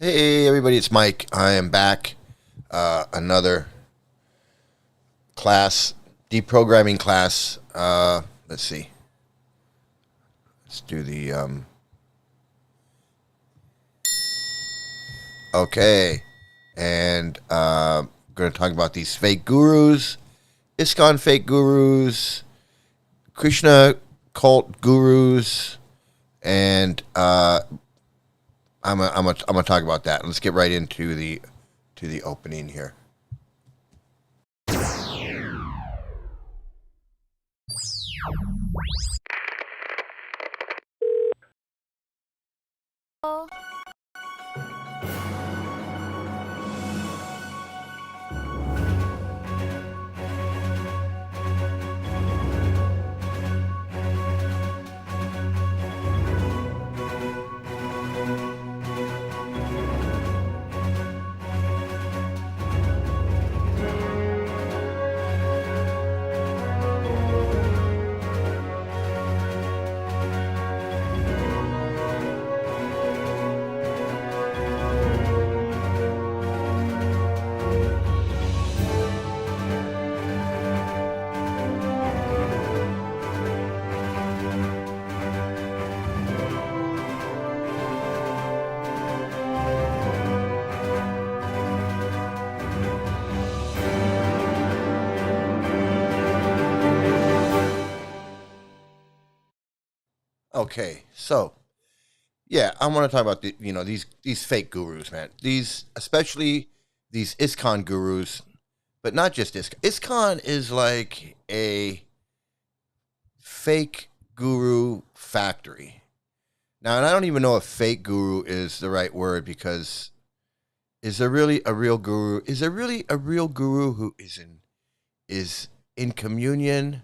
Hey everybody, it's Mike. I am back. Another class, deprogramming class. Let's see. Let's do the okay. And going to talk about these fake gurus, ISKCON fake gurus, Krishna cult gurus, and I'm gonna talk about that. Let's get right into the opening here. Okay, so yeah, I want to talk about these fake gurus, man. These especially these ISKCON gurus, but not just ISKCON. ISKCON is like a fake guru factory. Now, and I don't even know if fake guru is the right word because is there really a real guru? Is there really a real guru who is in communion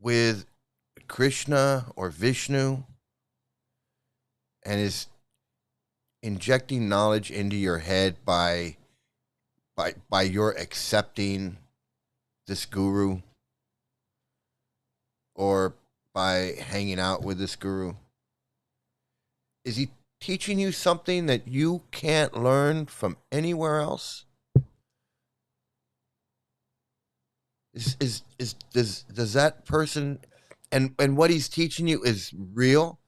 with Krishna or Vishnu and is injecting knowledge into your head by your accepting this guru or by hanging out with this guru? Is he teaching you something that you can't learn from anywhere else? Does that person and what he's teaching you is real?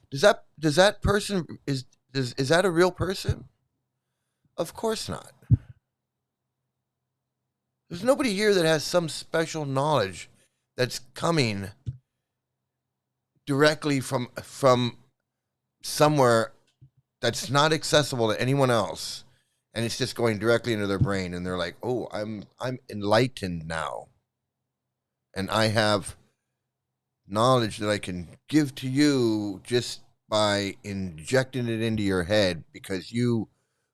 Does that person is that a real person? Of course not. There's nobody here that has some special knowledge that's coming directly from somewhere that's not accessible to anyone else, and it's just going directly into their brain, and they're like, "Oh, I'm enlightened now, and I have knowledge that I can give to you just by injecting it into your head because you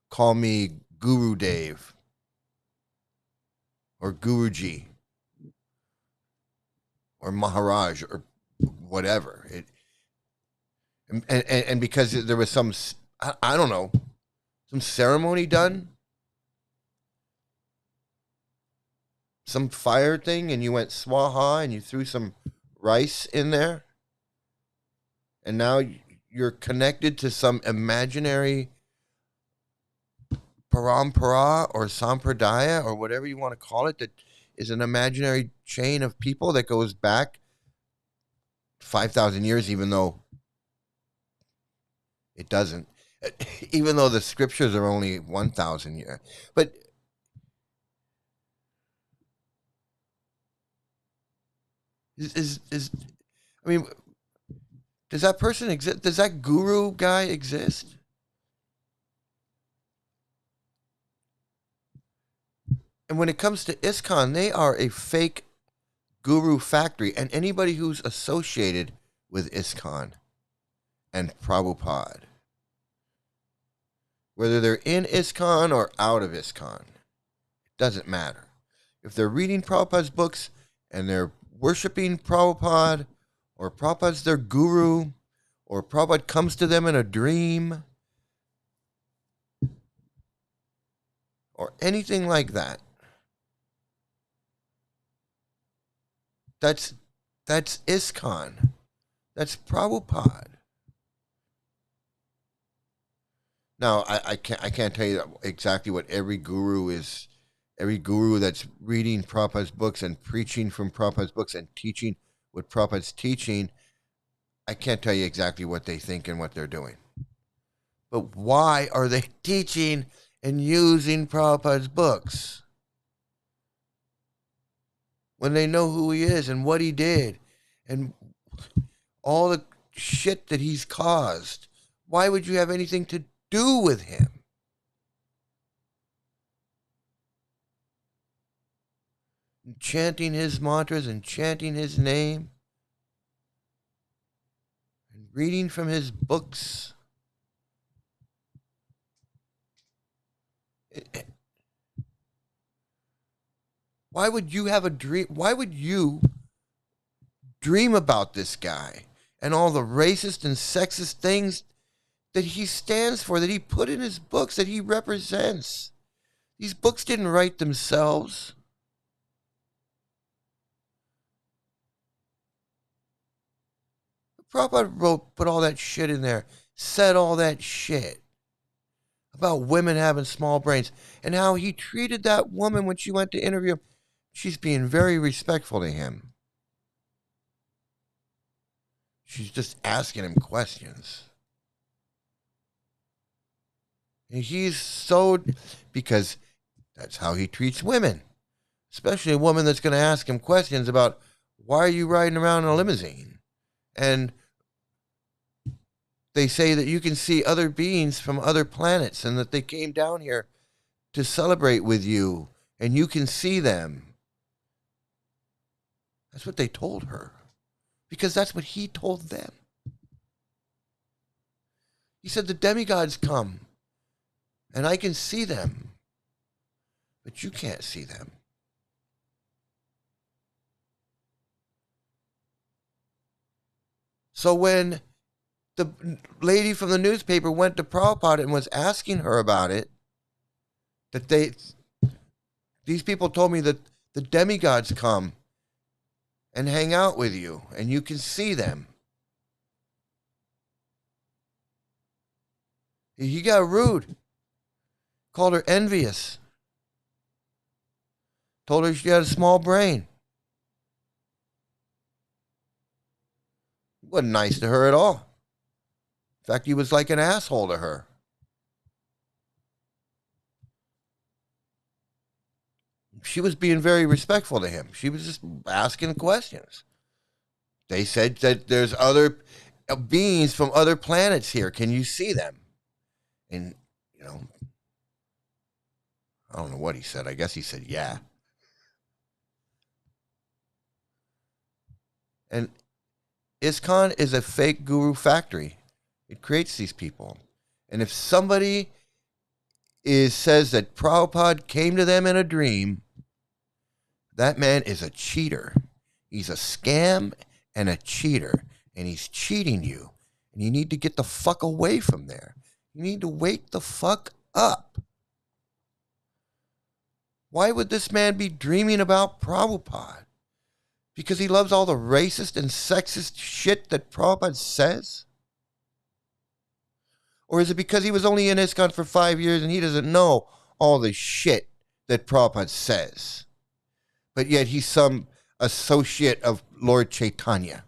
call me Gurudev or Guruji or Maharaj or whatever." And because there was some, I don't know, some ceremony done, some fire thing, and you went swaha and you threw some rice in there, and now you're connected to some imaginary parampara or sampradaya or whatever you want to call it, that is an imaginary chain of people that goes back 5,000 years, even though it doesn't, even though the scriptures are only 1,000 years. But I mean, does that person exist? Does that guru guy exist? And when it comes to ISKCON, they are a fake guru factory. And anybody who's associated with ISKCON and Prabhupada, whether they're in ISKCON or out of ISKCON, it doesn't matter. If they're reading Prabhupada's books and they're worshiping Prabhupada, or Prabhupada's their guru, or Prabhupada comes to them in a dream, or anything like that, that's ISKCON. That's Prabhupada. Now, I can't tell you exactly what every guru is. Every guru that's reading Prabhupada's books and preaching from Prabhupada's books and teaching what Prabhupada's teaching, I can't tell you exactly what they think and what they're doing. But why are they teaching and using Prabhupada's books when they know who he is and what he did and all the shit that he's caused? Why would you have anything to do with him? Chanting his mantras and chanting his name and reading from his books. Why would you have a dream? Why would you dream about this guy and all the racist and sexist things that he stands for, that he put in his books, that he represents? These books didn't write themselves. Prabhupada put all that shit in there, said all that shit about women having small brains and how he treated that woman when she went to interview him. She's being very respectful to him. She's just asking him questions. And he's so, because that's how he treats women, especially a woman that's going to ask him questions about, why are you riding around in a limousine? And they say that you can see other beings from other planets and that they came down here to celebrate with you and you can see them. That's what they told her, because that's what he told them. He said the demigods come and I can see them, but you can't see them. So when the lady from the newspaper went to Prabhupada and was asking her about it, that these people told me that the demigods come and hang out with you and you can see them. He got rude, called her envious, told her she had a small brain. He wasn't nice to her at all. In fact, he was like an asshole to her. She was being very respectful to him. She was just asking questions. They said that there's other beings from other planets here. Can you see them? And, I don't know what he said. I guess he said, yeah. And ISKCON is a fake guru factory. It creates these people. And if somebody says that Prabhupada came to them in a dream, that man is a cheater. He's a scam and a cheater. And he's cheating you. And you need to get the fuck away from there. You need to wake the fuck up. Why would this man be dreaming about Prabhupada? Because he loves all the racist and sexist shit that Prabhupada says? Or is it because he was only in ISKCON for 5 years and he doesn't know all the shit that Prabhupada says? But yet he's some associate of Lord Chaitanya.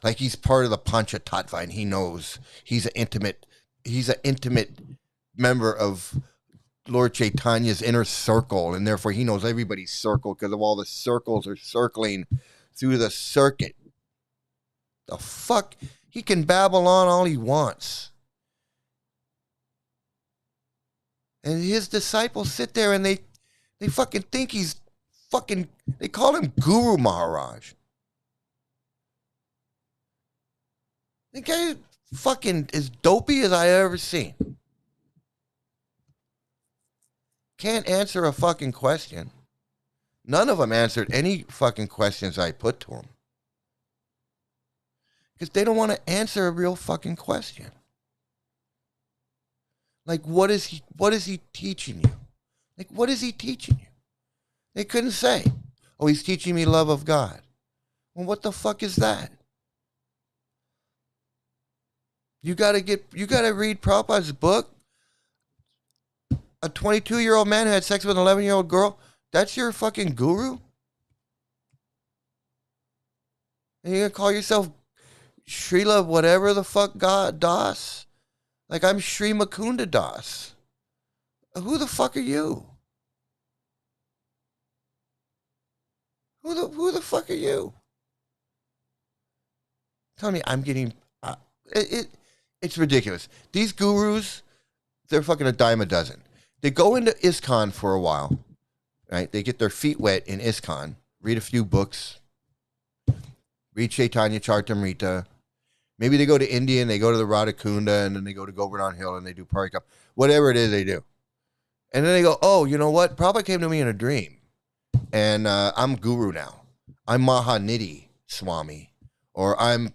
Like he's part of the Panchatattva and he knows he's an intimate member of Lord Chaitanya's inner circle, and therefore he knows everybody's circle because of all the circles are circling through the circuit. The fuck? He can babble on all he wants. And his disciples sit there and they fucking think he's fucking, they call him Guru Maharaj. The guy fucking as dopey as I ever seen. Can't answer a fucking question. None of them answered any fucking questions I put to them. Because they don't want to answer a real fucking question. Like, what is he teaching you? Like, what is he teaching you? They couldn't say. Oh, he's teaching me love of God. Well, what the fuck is that? You gotta read Prabhupada's book A 22-year-old man who had sex with an 11-year-old girl, that's your fucking guru? And you're going to call yourself Srila whatever the fuck God Das? Like I'm Sri Mukunda Das. Who the fuck are you? Who the fuck are you? Tell me, I'm getting it's ridiculous. These gurus, they're fucking a dime a dozen. They go into ISKCON for a while, right? They get their feet wet in ISKCON, read a few books, read Chaitanya Charitamrita. Maybe they go to India and they go to the Radhakunda and then they go to Govardhan Hill and they do Parikam. Whatever it is they do. And then they go, oh, you know what? Prabhupada came to me in a dream. And I'm guru now. I'm Mahanidhi Swami. Or I'm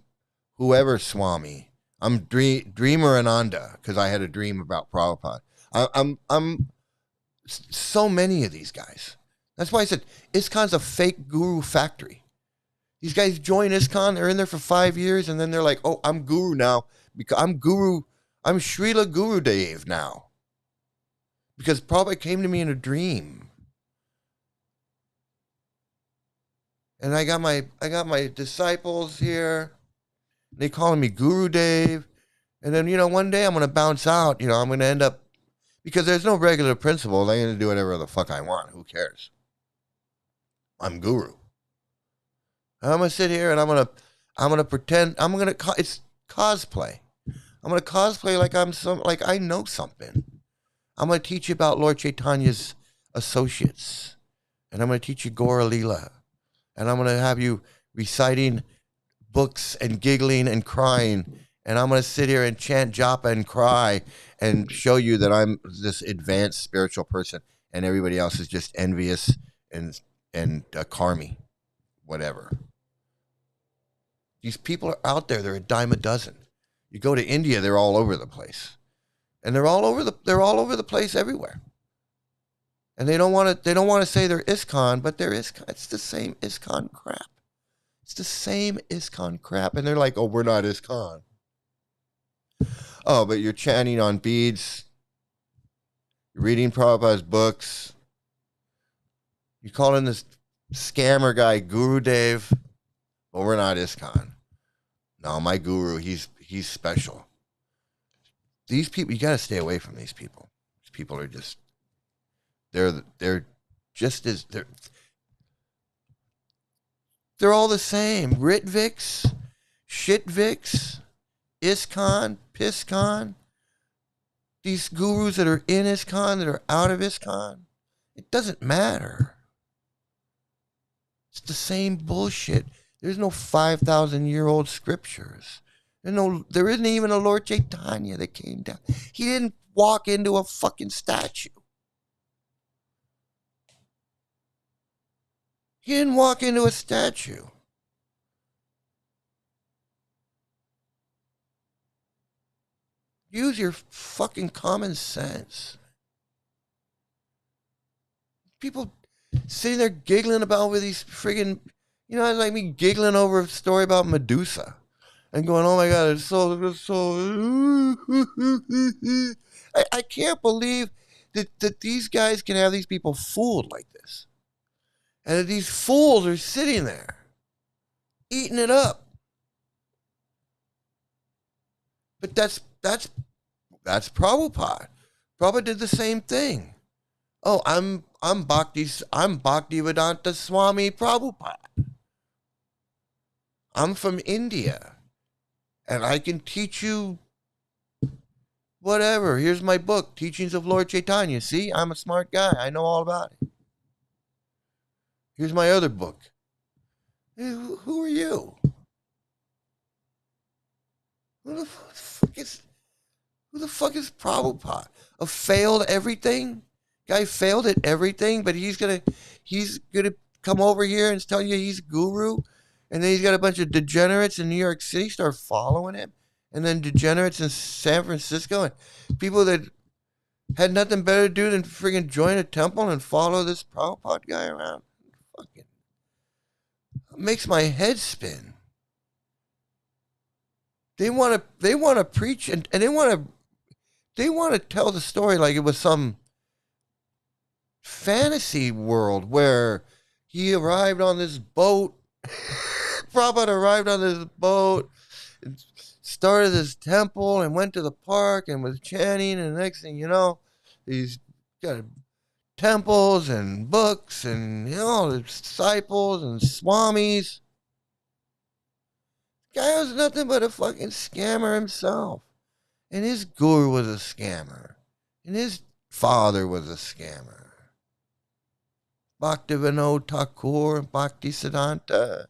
whoever Swami. I'm Dreamer Ananda because I had a dream about Prabhupada. I'm so many of these guys. That's why I said ISKCON's a fake guru factory. These guys join ISKCON, they're in there for 5 years, and then they're like, oh, I'm guru now. Because I'm Srila Gurudev now. Because Prabhupada came to me in a dream. And I got my disciples here. They calling me Gurudev. And then, one day I'm going to bounce out. I'm going to end up, because there's no regular principle. I'm going to do whatever the fuck I want. Who cares? I'm guru. And I'm going to sit here and I'm going to pretend, it's cosplay. I'm going to cosplay like I know something. I'm going to teach you about Lord Chaitanya's associates. And I'm going to teach you Gaura Leela. And I'm going to have you reciting books and giggling and crying. And I'm going to sit here and chant japa and cry and show you that I'm this advanced spiritual person and everybody else is just envious and karmi, whatever. These people are out there. They're a dime a dozen. You go to India, they're all over the place. And they're all over the place everywhere. And they don't want to say they're ISKCON, but they're ISKCON. It's the same ISKCON crap. It's the same ISKCON crap. And they're like, oh, we're not ISKCON. Oh, but you're chanting on beads. You're reading Prabhupada's books. You're calling this scammer guy Gurudev. Well, we're not ISKCON. No, my guru, he's special. These people, you got to stay away from these people. These people are just, they're just as, they're all the same. Ritvix, Shitvix, ISKCON, PISKCON. These gurus that are in ISKCON, that are out of ISKCON. It doesn't matter. It's the same bullshit. There's no 5,000-year-old scriptures. There isn't even a Lord Chaitanya that came down. He didn't walk into a fucking statue. He didn't walk into a statue. Use your fucking common sense. People sitting there giggling about with these friggin', like me giggling over a story about Medusa and going, oh my God, it's so I can't believe that these guys can have these people fooled like this. And that these fools are sitting there eating it up. But that's Prabhupada. Prabhupada did the same thing. Oh, I'm Bhaktivedanta Swami Prabhupada. I'm from India. And I can teach you whatever. Here's my book, Teachings of Lord Chaitanya. See, I'm a smart guy. I know all about it. Here's my other book. Who are you? Who the fuck is Prabhupada? A failed everything? Guy failed at everything, but he's gonna come over here and tell you he's guru, and then he's got a bunch of degenerates in New York City start following him, and then degenerates in San Francisco, and people that had nothing better to do than friggin' join a temple and follow this Prabhupada guy around. Fucking makes my head spin. They want to preach and they want to tell the story like it was some fantasy world where he arrived on this boat. Prabhupada arrived on this boat and started this temple and went to the park and was chanting, and the next thing you know, he's got temples and books and disciples and swamis. Guy was nothing but a fucking scammer himself. And his guru was a scammer. And his father was a scammer. Bhaktivinoda Thakur and Bhaktisiddhanta.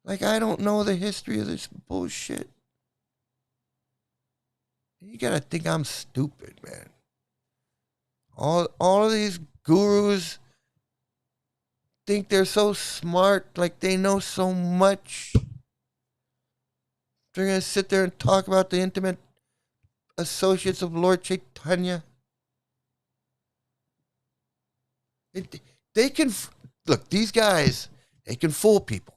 Like, I don't know the history of this bullshit. You gotta think I'm stupid, man. All of these gurus think they're so smart, like they know so much. They're gonna sit there and talk about the intimate associates of Lord Chaitanya. They can look, these guys, they can fool people.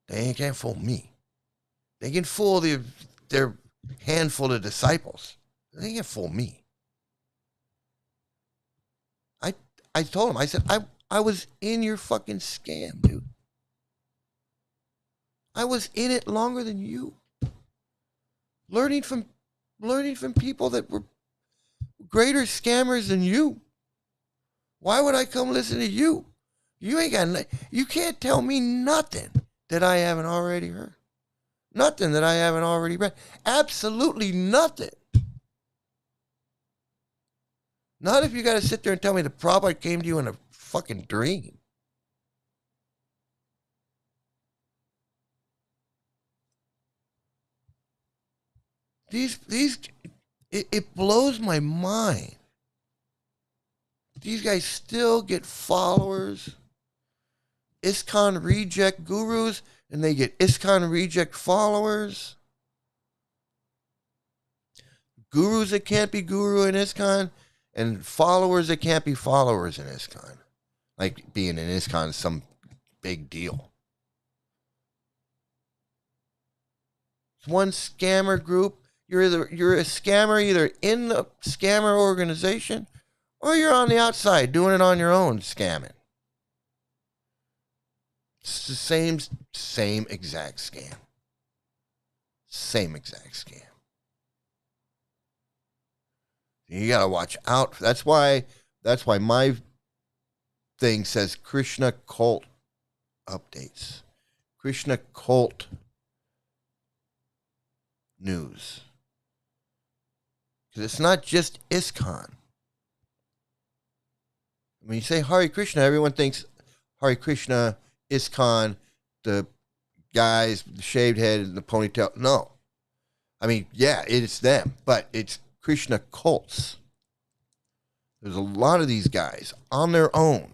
They can't fool me. They can fool their handful of disciples. They can't fool me. I told him, I said, I was in your fucking scam, dude. I was in it longer than you. Learning from people that were greater scammers than you. Why would I come listen to you? You can't tell me nothing that I haven't already heard. Nothing that I haven't already read. Absolutely nothing. Not if you got to sit there and tell me the Prabhupada came to you in a fucking dream. It blows my mind. These guys still get followers. ISKCON reject gurus, and they get ISKCON reject followers. Gurus that can't be guru in ISKCON, and followers that can't be followers in ISKCON. Like being in ISKCON is some big deal. It's one scammer group. You're a scammer either in the scammer organization or you're on the outside doing it on your own scamming. It's the same exact scam. Same exact scam. You gotta watch out. That's why my thing says Krishna Cult updates. Krishna Cult news. Because it's not just ISKCON. When you say Hare Krishna, everyone thinks Hare Krishna, ISKCON, the guys, the shaved head and the ponytail. No. I mean, yeah, it's them, but it's Krishna cults. There's a lot of these guys on their own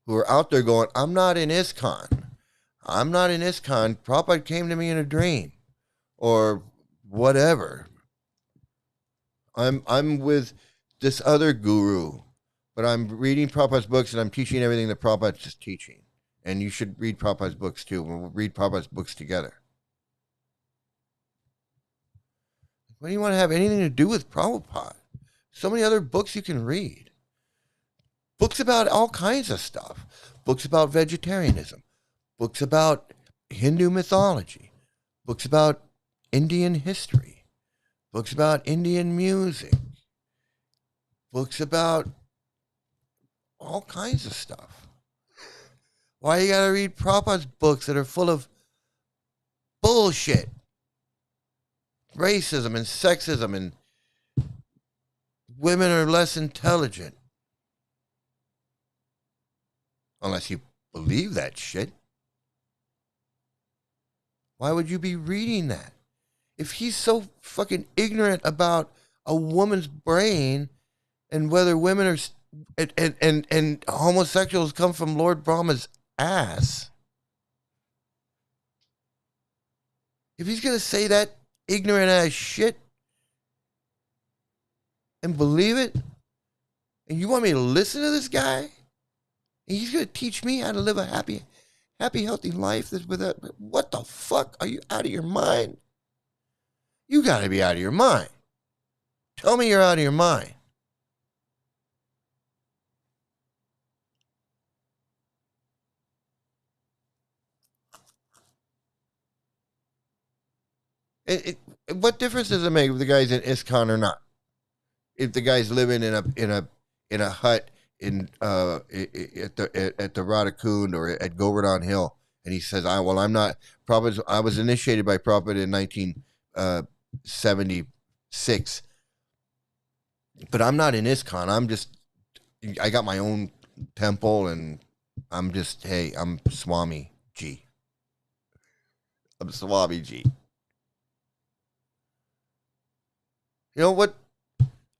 who are out there going, I'm not in ISKCON. I'm not in ISKCON. Prabhupada came to me in a dream. Or whatever. I'm with this other guru, but I'm reading Prabhupada's books and I'm teaching everything that Prabhupada's just teaching. And you should read Prabhupada's books too. We'll read Prabhupada's books together. What do you want to have anything to do with Prabhupada? So many other books you can read. Books about all kinds of stuff. Books about vegetarianism. Books about Hindu mythology. Books about Indian history. Books about Indian music. Books about all kinds of stuff. Why you gotta read Prabhupada's books that are full of bullshit? Racism and sexism and women are less intelligent. Unless you believe that shit. Why would you be reading that? If he's so fucking ignorant about a woman's brain and whether women are and homosexuals come from Lord Brahma's ass, if he's gonna say that ignorant ass shit and believe it, and you want me to listen to this guy, and he's gonna teach me how to live a happy, healthy life that's without, what the fuck? Are you out of your mind? You gotta be out of your mind. Tell me you're out of your mind. What difference does it make if the guy's in ISKCON or not? If the guy's living in a hut in at the Radhakund or at Govardhan Hill, and he says, I'm not. I was initiated by Prabhupada in 1976, but I'm not in ISKCON. I got my own temple, and I'm Swami G. I'm Swami G. You know what?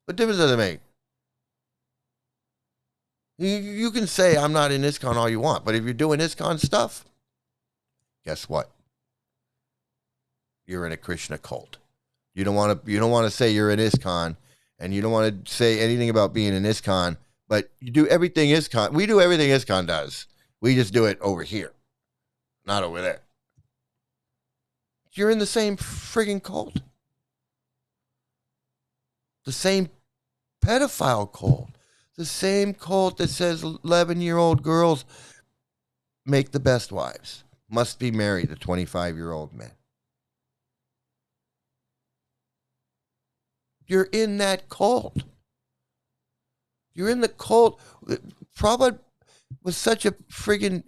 What difference does it make? You can say I'm not in ISKCON all you want, but if you're doing ISKCON stuff, guess what? You're in a Krishna cult. You don't want to say you're in ISKCON, and you don't want to say anything about being in ISKCON, but you do everything ISKCON. We do everything ISKCON does. We just do it over here, not over there. You're in the same friggin' cult. The same pedophile cult. The same cult that says 11-year-old girls make the best wives, must be married to 25-year-old men. You're in that cult. You're in the cult. Prabhupada was such a friggin'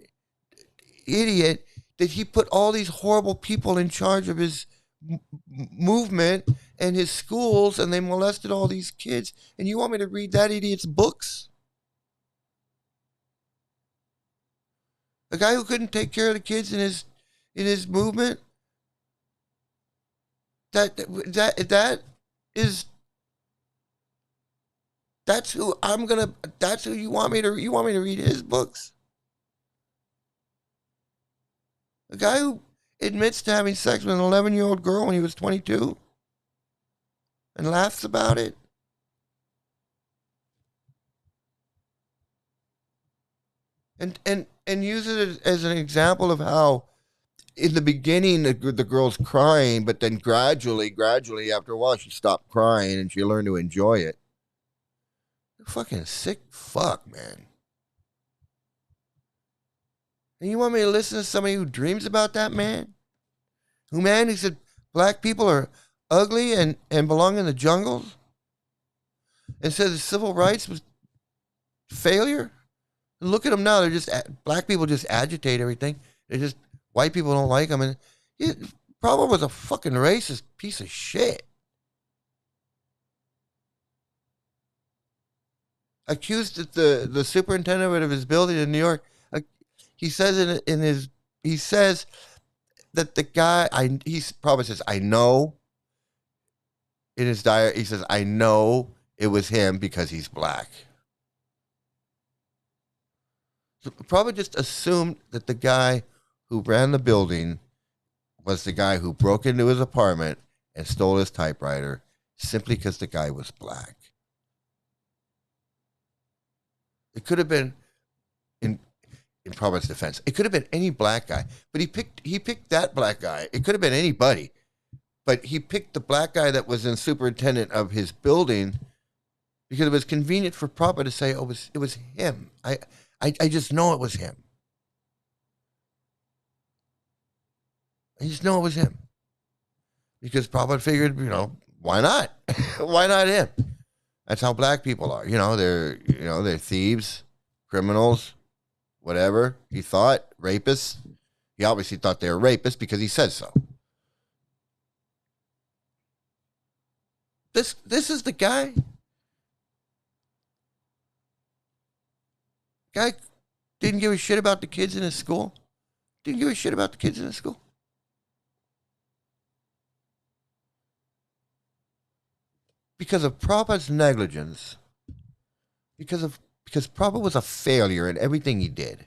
idiot that he put all these horrible people in charge of his movement and his schools, and they molested all these kids. And you want me to read that idiot's books? A guy who couldn't take care of the kids in his movement. That's who you want me to read his books? A guy who admits to having sex with an 11-year-old girl when he was 22 and laughs about it. And uses it as an example of how in the beginning the girl's crying, but then gradually after a while she stopped crying and she learned to enjoy it. You're fucking sick fuck, man. And you want me to listen to somebody who dreams about that man? He said black people are ugly and belong in the jungles? And said the civil rights was failure? And look at them now. They're just, black people just agitate everything. White people don't like them. And Prabhupada was a fucking racist piece of shit. Accused the superintendent of his building in New York. He says he says that the guy, Prabhupada says, I know, in his diary, he says, I know it was him because he's black. So Prabhupada just assumed that the guy who ran the building was the guy who broke into his apartment and stole his typewriter simply because the guy was black. It could have been, in Prabhupada's defense, it could have been any black guy, but he picked that black guy. It could have been anybody, but he picked the black guy that was in superintendent of his building because it was convenient for Prabhupada to say, "Oh, it was him. I just know it was him. I just know it was him." Because Prabhupada figured, why not? Why not him? That's how black people are. They're thieves, criminals, whatever. He thought, rapists. He obviously thought they were rapists because he said so. This is the guy. Guy didn't give a shit about the kids in his school. Didn't give a shit about the kids in his school. Because of Prabhupada's negligence, because Prabhupada was a failure in everything he did,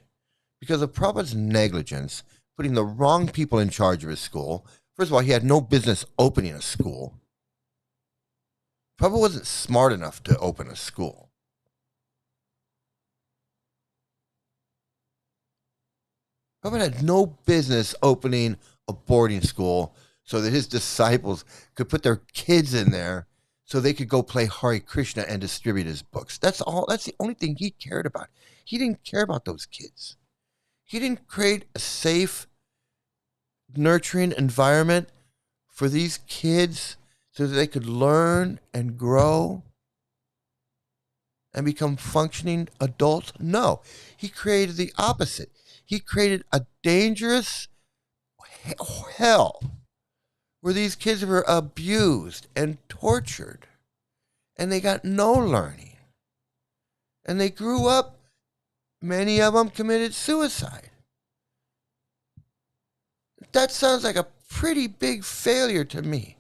because of Prabhupada's negligence, putting the wrong people in charge of his school. First of all, he had no business opening a school. Prabhupada wasn't smart enough to open a school. Prabhupada had no business opening a boarding school so that his disciples could put their kids in there so they could go play Hare Krishna and distribute his books. That's all. That's the only thing he cared about. He didn't care about those kids. He didn't create a safe, nurturing environment for these kids so that they could learn and grow and become functioning adults? No. He created the opposite. He created a dangerous hell where these kids were abused and tortured and they got no learning. And they grew up, many of them committed suicide. That sounds like a pretty big failure to me.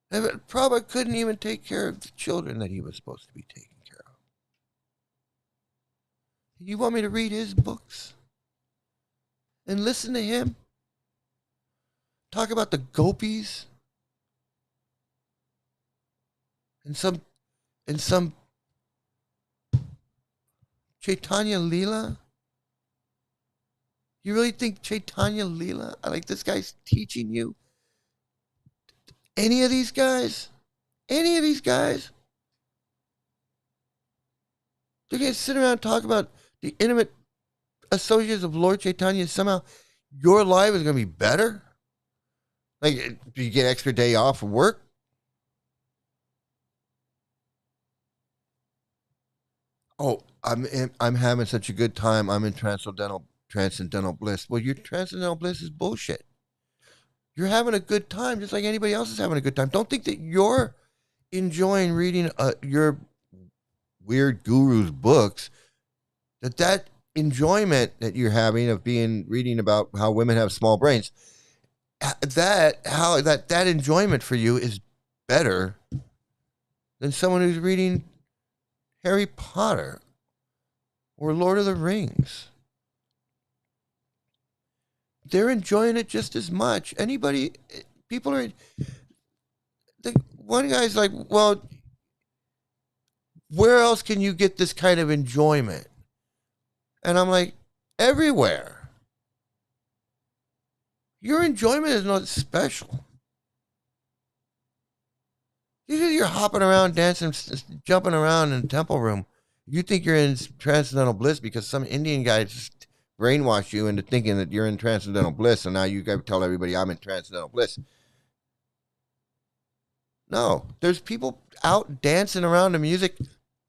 And Prabhupada couldn't even take care of the children that he was supposed to be taking care of. You want me to read his books? And listen to him? Talk about the gopis? And some Chaitanya Leela? You really think Chaitanya Leela, like this guy's teaching you? Any of these guys? Any of these guys? They're going to sit around and talk about the intimate associates of Lord Chaitanya. Somehow your life is going to be better? Like, do you get extra day off from work? Oh, I'm having such a good time. I'm in transcendental bliss. Well, your transcendental bliss is bullshit. You're having a good time just like anybody else is having a good time. Don't think that you're enjoying reading your weird guru's books, that enjoyment that you're having of reading about how women have small brains, that enjoyment for you is better than someone who's reading Harry Potter or Lord of the Rings. They're enjoying it just as much. One guy's like, well, where else can you get this kind of enjoyment? And I'm like, everywhere. Your enjoyment is not special. You're hopping around, dancing, jumping around in the temple room. You think you're in transcendental bliss because some Indian guy just brainwashed you into thinking that you're in transcendental bliss, and now you got to tell everybody I'm in transcendental bliss. No, there's people out dancing around to music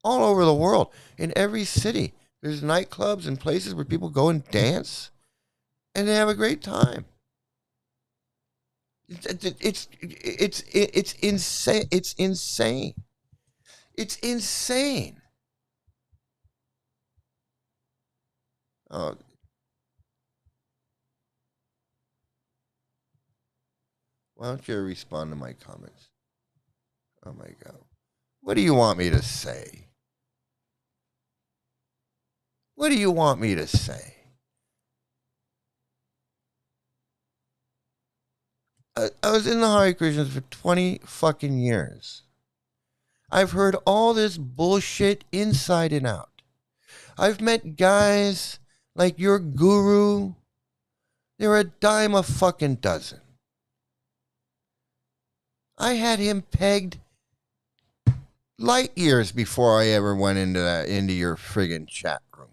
all over the world. In every city, there's nightclubs and places where people go and dance, and they have a great time. It's insane. It's insane. It's insane. Oh, why don't you respond to my comments? Oh my God. What do you want me to say? What do you want me to say? I was in the Hare Krishnas for 20 fucking years. I've heard all this bullshit inside and out. I've met guys like your guru. They're a dime a fucking dozen. I had him pegged light years before I ever went into your friggin' chat room.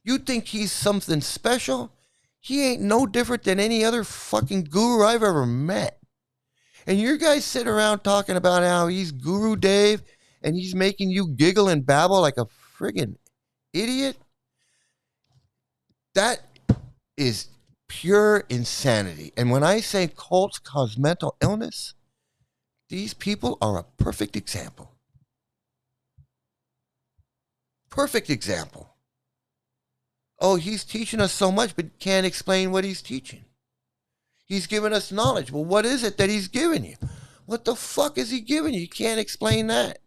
You think he's something special? He ain't no different than any other fucking guru I've ever met. And your guys sit around talking about how he's Gurudev and he's making you giggle and babble like a friggin' idiot. That is pure insanity. And when I say cults cause mental illness, these people are a perfect example. Perfect example. Oh, he's teaching us so much, but can't explain what he's teaching. He's giving us knowledge. Well, what is it that he's giving you? What the fuck is he giving you? You can't explain that.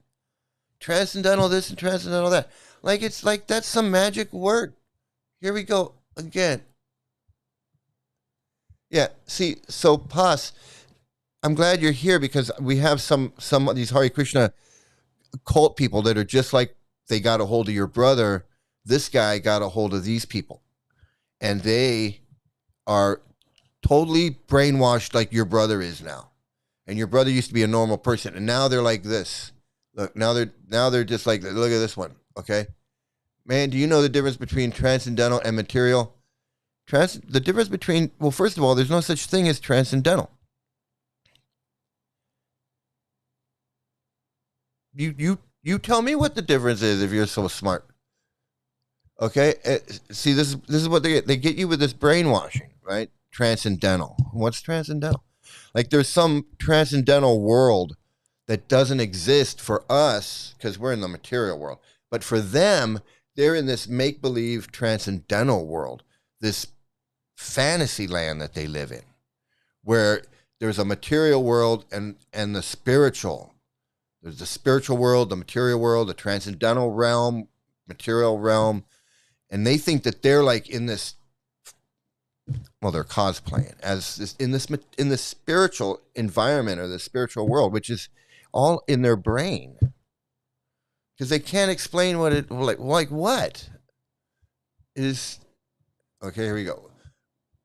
Transcendental this and transcendental that. Like, it's like that's some magic word. Here we go again. Yeah, see, so Pas, I'm glad you're here because we have some of these Hare Krishna cult people that are just like they got a hold of your brother. This guy got a hold of these people, and they are totally brainwashed like your brother is now. And your brother used to be a normal person, and now they're like this. Look, now they're just like, look at this one, okay? Man, do you know the difference between transcendental and material? The difference between, well, first of all, there's no such thing as transcendental. You tell me what the difference is if you're so smart. Okay, see, this is what they get you with this brainwashing, right? Transcendental. What's transcendental? Like there's some transcendental world that doesn't exist for us because we're in the material world, but for them, they're in this make-believe transcendental world, this fantasy land that they live in, where there's a material world and the spiritual. There's the spiritual world, the material world, the transcendental realm, material realm, and they think that they're like in this. Well, they're cosplaying as this in this spiritual environment or the spiritual world, which is all in their brain, because they can't explain what it like what is. Okay, here we go.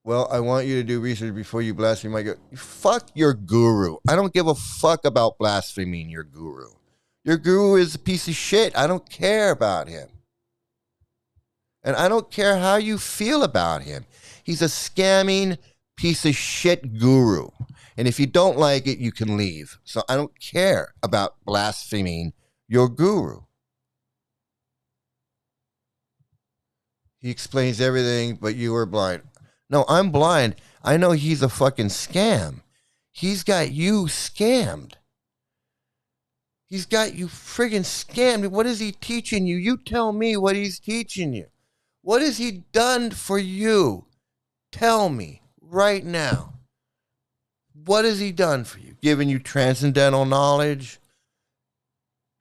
Well, I want you to do research before you blaspheme my guru. Fuck your guru. I don't give a fuck about blaspheming your guru. Your guru is a piece of shit. I don't care about him. And I don't care how you feel about him. He's a scamming piece of shit guru. And if you don't like it, you can leave. So I don't care about blaspheming your guru. He explains everything, but you are blind. No, I'm blind. I know he's a fucking scam. He's got you scammed. He's got you friggin' scammed. What is he teaching you? You tell me what he's teaching you. What has he done for you? Tell me right now. What has he done for you? Giving you transcendental knowledge?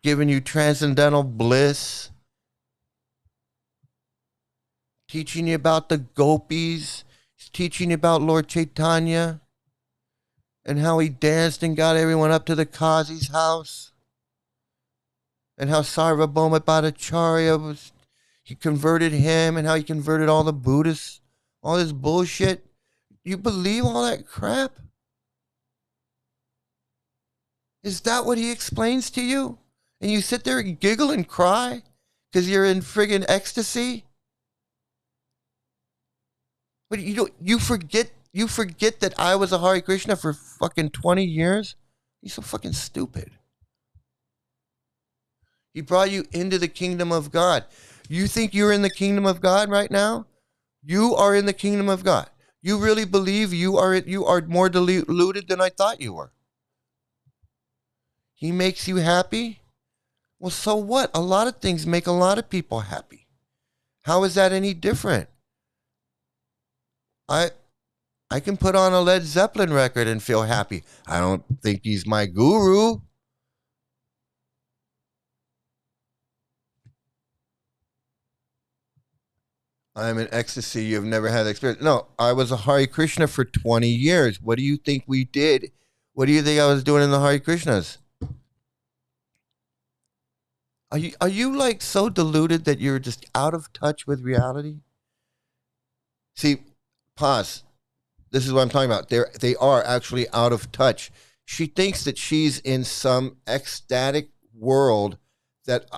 Giving you transcendental bliss? Teaching you about the gopis? He's teaching you about Lord Chaitanya? And how he danced and got everyone up to the Kazi's house? And how Sarvabhauma Bhattacharya was, he converted him, and how he converted all the Buddhists? All this bullshit? You believe all that crap? Is that what he explains to you? And you sit there and giggle and cry because you're in friggin' ecstasy? But you forget that I was a Hare Krishna for fucking 20 years? You're so fucking stupid. He brought you into the kingdom of God. You think you're in the kingdom of God right now? You are in the kingdom of God. You really believe you are more deluded than I thought you were? He makes you happy? Well, so what? A lot of things make a lot of people happy. How is that any different? I can put on a Led Zeppelin record and feel happy. I don't think he's my guru. I'm in ecstasy. You've never had experience. No, I was a Hare Krishna for 20 years. What do you think we did? What do you think I was doing in the Hare Krishnas? Are you like so deluded that you're just out of touch with reality? See, pause. This is what I'm talking about. They are actually out of touch. She thinks that she's in some ecstatic world that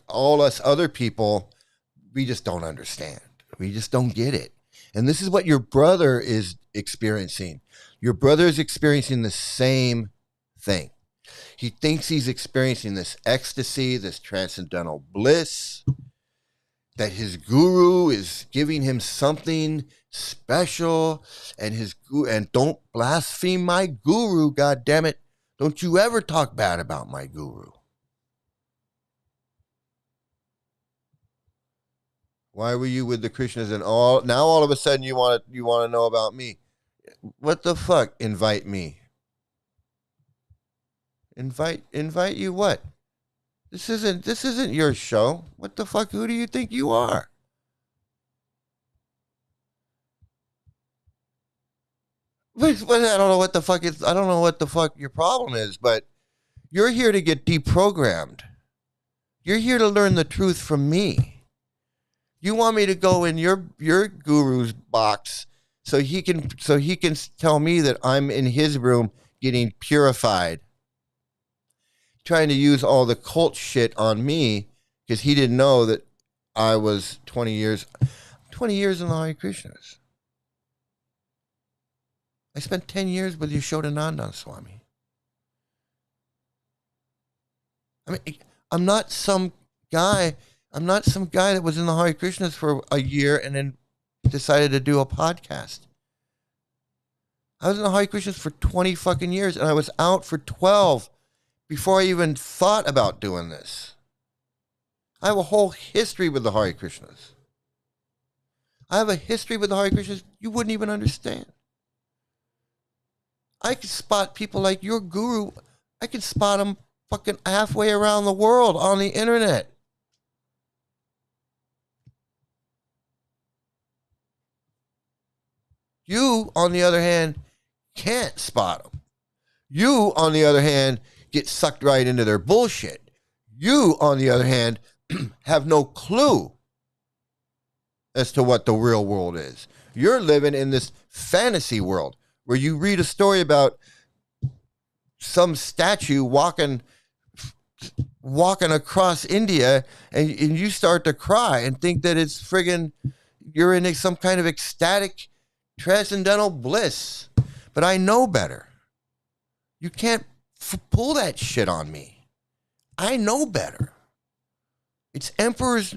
all us other people, we just don't understand. We just don't get it. And this is what your brother is experiencing. Your brother is experiencing the same thing. He thinks he's experiencing this ecstasy, this transcendental bliss, that his guru is giving him something special, and don't blaspheme my guru, God damn it. Don't you ever talk bad about my guru. Why were you with the Krishnas and all of a sudden you want to know about me? What the fuck? Invite me. Invite you what? This isn't your show. What the fuck? Who do you think you are? I don't know what the fuck is. I don't know what the fuck your problem is, but you're here to get deprogrammed. You're here to learn the truth from me. You want me to go in your guru's box so he can tell me that I'm in his room getting purified, trying to use all the cult shit on me because he didn't know that I was 20 years in the Hare Krishnas. I spent 10 years with Yashodananda Swami. I mean, I'm not some guy that was in the Hare Krishnas for a year and then decided to do a podcast. I was in the Hare Krishnas for 20 fucking years, and I was out for 12 before I even thought about doing this. I have a whole history with the Hare Krishnas. I have a history with the Hare Krishnas you wouldn't even understand. I can spot people like your guru. I can spot them fucking halfway around the world on the internet. You, on the other hand, can't spot them. You, on the other hand, get sucked right into their bullshit. You, on the other hand, have no clue as to what the real world is. You're living in this fantasy world where you read a story about some statue walking across India and you start to cry and think that it's friggin' you're in some kind of ecstatic transcendental bliss. But I know better. You can't pull that shit on me. I know better. It's emperor's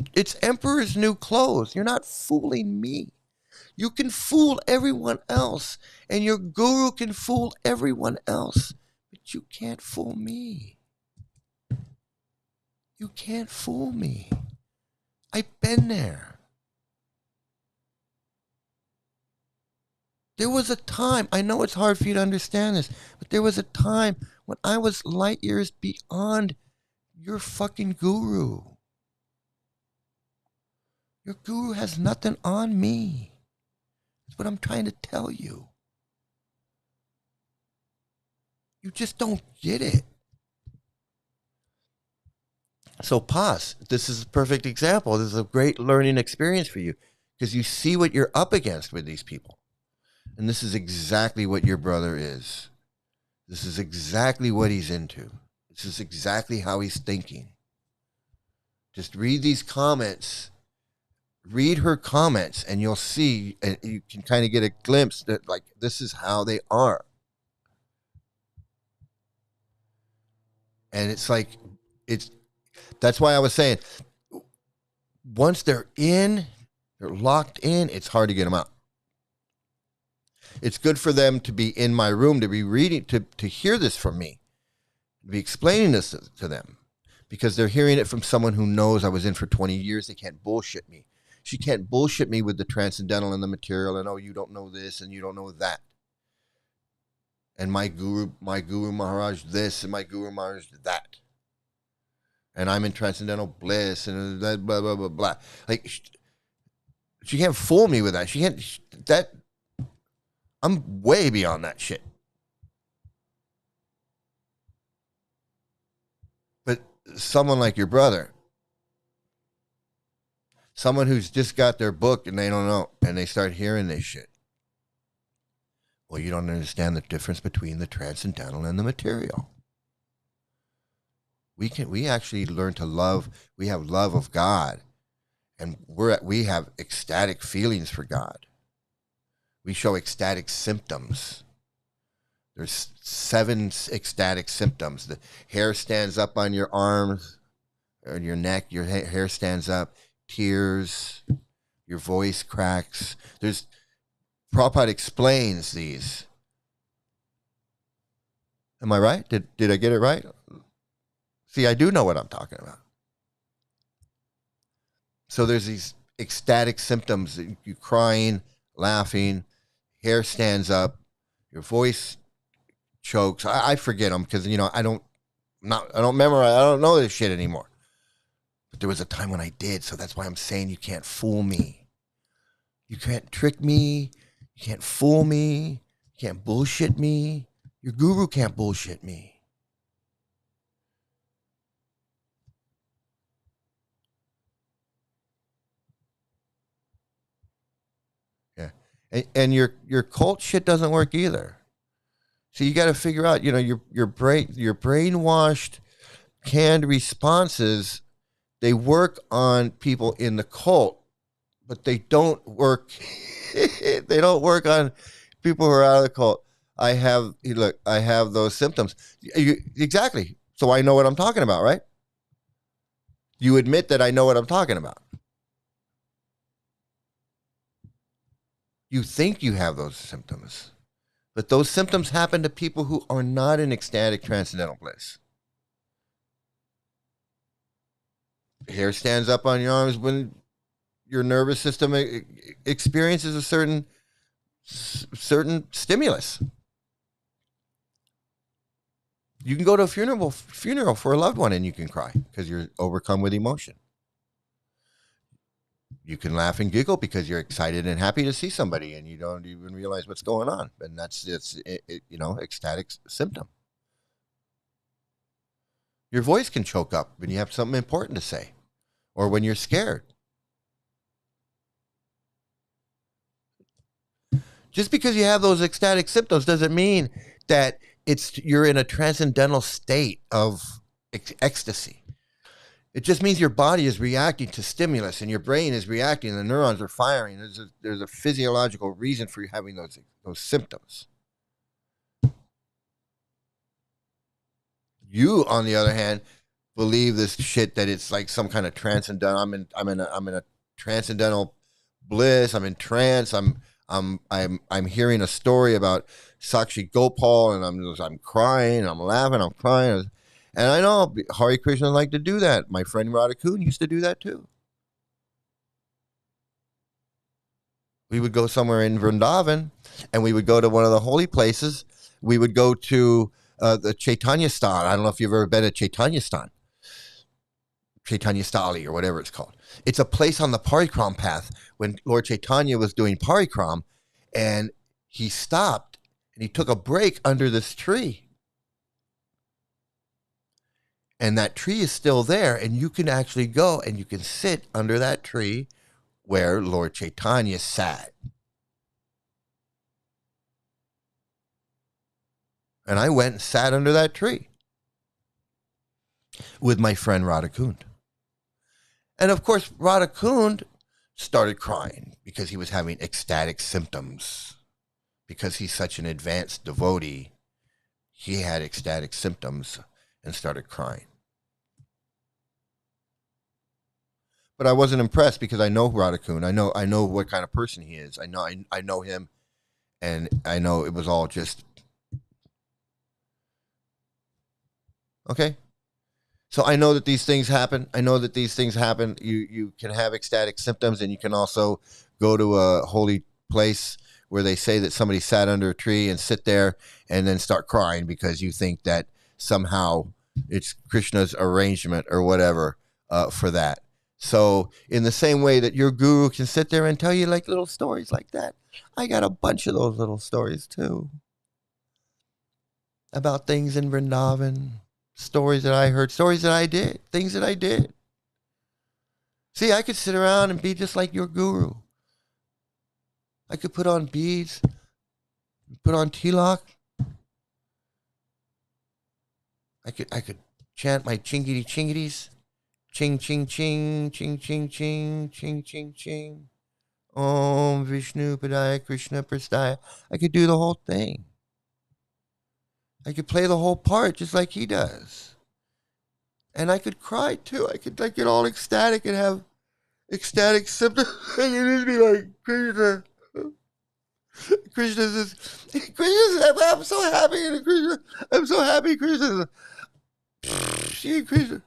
new clothes. You're not fooling me. You can fool everyone else, and your guru can fool everyone else, but you can't fool me. You can't fool me. I've been there. There was a time, I know it's hard for you to understand this, but there was a time when I was light years beyond your fucking guru. Your guru has nothing on me. That's what I'm trying to tell you. You just don't get it. So, Paz, this is a perfect example. This is a great learning experience for you because you see what you're up against with these people. And this is exactly what your brother is. This is exactly what he's into. This is exactly how he's thinking. Just read these comments. Read her comments and you'll see, and you can kind of get a glimpse that like this is how they are. And it's like, that's why I was saying, once they're locked in, it's hard to get them out. It's good for them to be in my room, to be reading, to hear this from me, to be explaining this to them, because they're hearing it from someone who knows I was in for 20 years. They can't bullshit me. She can't bullshit me with the transcendental and the material and, oh, you don't know this and you don't know that. And my Guru Maharaj this and my Guru Maharaj that. And I'm in transcendental bliss and blah, blah, blah, blah, blah. Like, she can't fool me with that. She can't, I'm way beyond that shit. But someone like your brother, someone who's just got their book and they don't know, and they start hearing this shit. Well, you don't understand the difference between the transcendental and the material. We actually learn to love. We have love of God, and we have ecstatic feelings for God. We show ecstatic symptoms. There's 7 ecstatic symptoms. The hair stands up on your arms or your neck. Your hair stands up. Tears. Your voice cracks. Prabhupada explains these. Am I right? Did I get it right? See, I do know what I'm talking about. So there's these ecstatic symptoms. You crying, laughing, hair stands up, your voice chokes. I forget them because, I don't memorize. I don't know this shit anymore. But there was a time when I did, so that's why I'm saying you can't fool me. You can't trick me. You can't fool me. You can't bullshit me. Your guru can't bullshit me. Yeah. And your cult shit doesn't work either. So you got to figure out, your brainwashed, canned responses They work on people in the cult, but they don't work. They don't work on people who are out of the cult. I have those symptoms. Exactly. So I know what I'm talking about, right? You admit that I know what I'm talking about. You think you have those symptoms, but those symptoms happen to people who are not in ecstatic transcendental bliss. Hair stands up on your arms when your nervous system experiences a certain stimulus. You can go to a funeral for a loved one and you can cry because you're overcome with emotion. You can laugh and giggle because you're excited and happy to see somebody and you don't even realize what's going on. And that's ecstatic symptom. Your voice can choke up when you have something important to say or when you're scared. Just because you have those ecstatic symptoms doesn't mean that you're in a transcendental state of ecstasy. It just means your body is reacting to stimulus and your brain is reacting and the neurons are firing. There's a physiological reason for you having those symptoms. You, on the other hand, believe this shit that it's like some kind of transcendental. I'm in a transcendental bliss. I'm in trance. I'm hearing a story about Sakshi Gopal, and I'm crying, I'm laughing, I'm crying, and I know Hare Krishna like to do that. My friend Radhakun used to do that too. We would go somewhere in Vrindavan, and we would go to one of the holy places. We would go to the Chaitanya Stan. I don't know if you've ever been to Chaitanya Stan, Chaitanya Stali, or whatever it's called. It's a place on the Parikram path when Lord Chaitanya was doing Parikram, and he stopped and he took a break under this tree. And that tree is still there, and you can actually go and you can sit under that tree where Lord Chaitanya sat. And I went and sat under that tree with my friend Radhakund. And of course, Radhakund started crying because he was having ecstatic symptoms. Because he's such an advanced devotee, he had ecstatic symptoms and started crying. But I wasn't impressed because I know Radhakund. I know what kind of person he is. I know him, and I know it was all just okay. So I know that these things happen. You can have ecstatic symptoms, and you can also go to a holy place where they say that somebody sat under a tree and sit there and then start crying because you think that somehow it's Krishna's arrangement or whatever for that. So in the same way that your guru can sit there and tell you like little stories like that, I got a bunch of those little stories too. About things in Vrindavan, stories that I heard, stories that I did, things that I did. See, I could sit around and be just like your guru. I could put on beads, put on tilak. I could chant my chingity chingities. Ching, ching, ching, ching, ching, ching, ching, ching, ching. Om Vishnu Padaya Krishna Prastaya. I could do the whole thing. I could play the whole part just like he does. And I could cry too. I could like get all ecstatic and have ecstatic symptoms. I could just be like, Krishna. Krishna says, I'm so happy. And Krishna, I'm so happy. Krishna says, Krishna.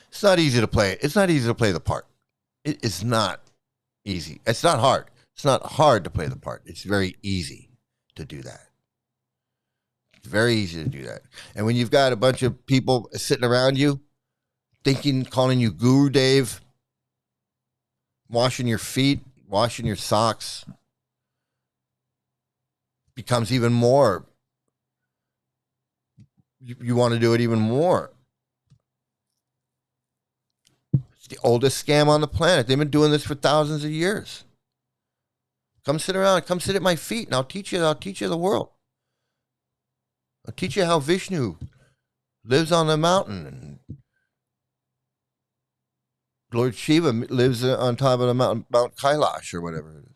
It's not easy to play. It's not easy to play the part. It is not easy. It's not hard. It's not hard to play the part. It's very easy to do that. It's very easy to do that. And when you've got a bunch of people sitting around you, calling you Gurudev, washing your feet, washing your socks, becomes even more. You want to do it even more. The oldest scam on the planet. They've been doing this for thousands of years. Come sit around. Come sit at my feet, and I'll teach you the world. I'll teach you how Vishnu lives on the mountain, and Lord Shiva lives on top of the mountain, Mount Kailash or whatever it is.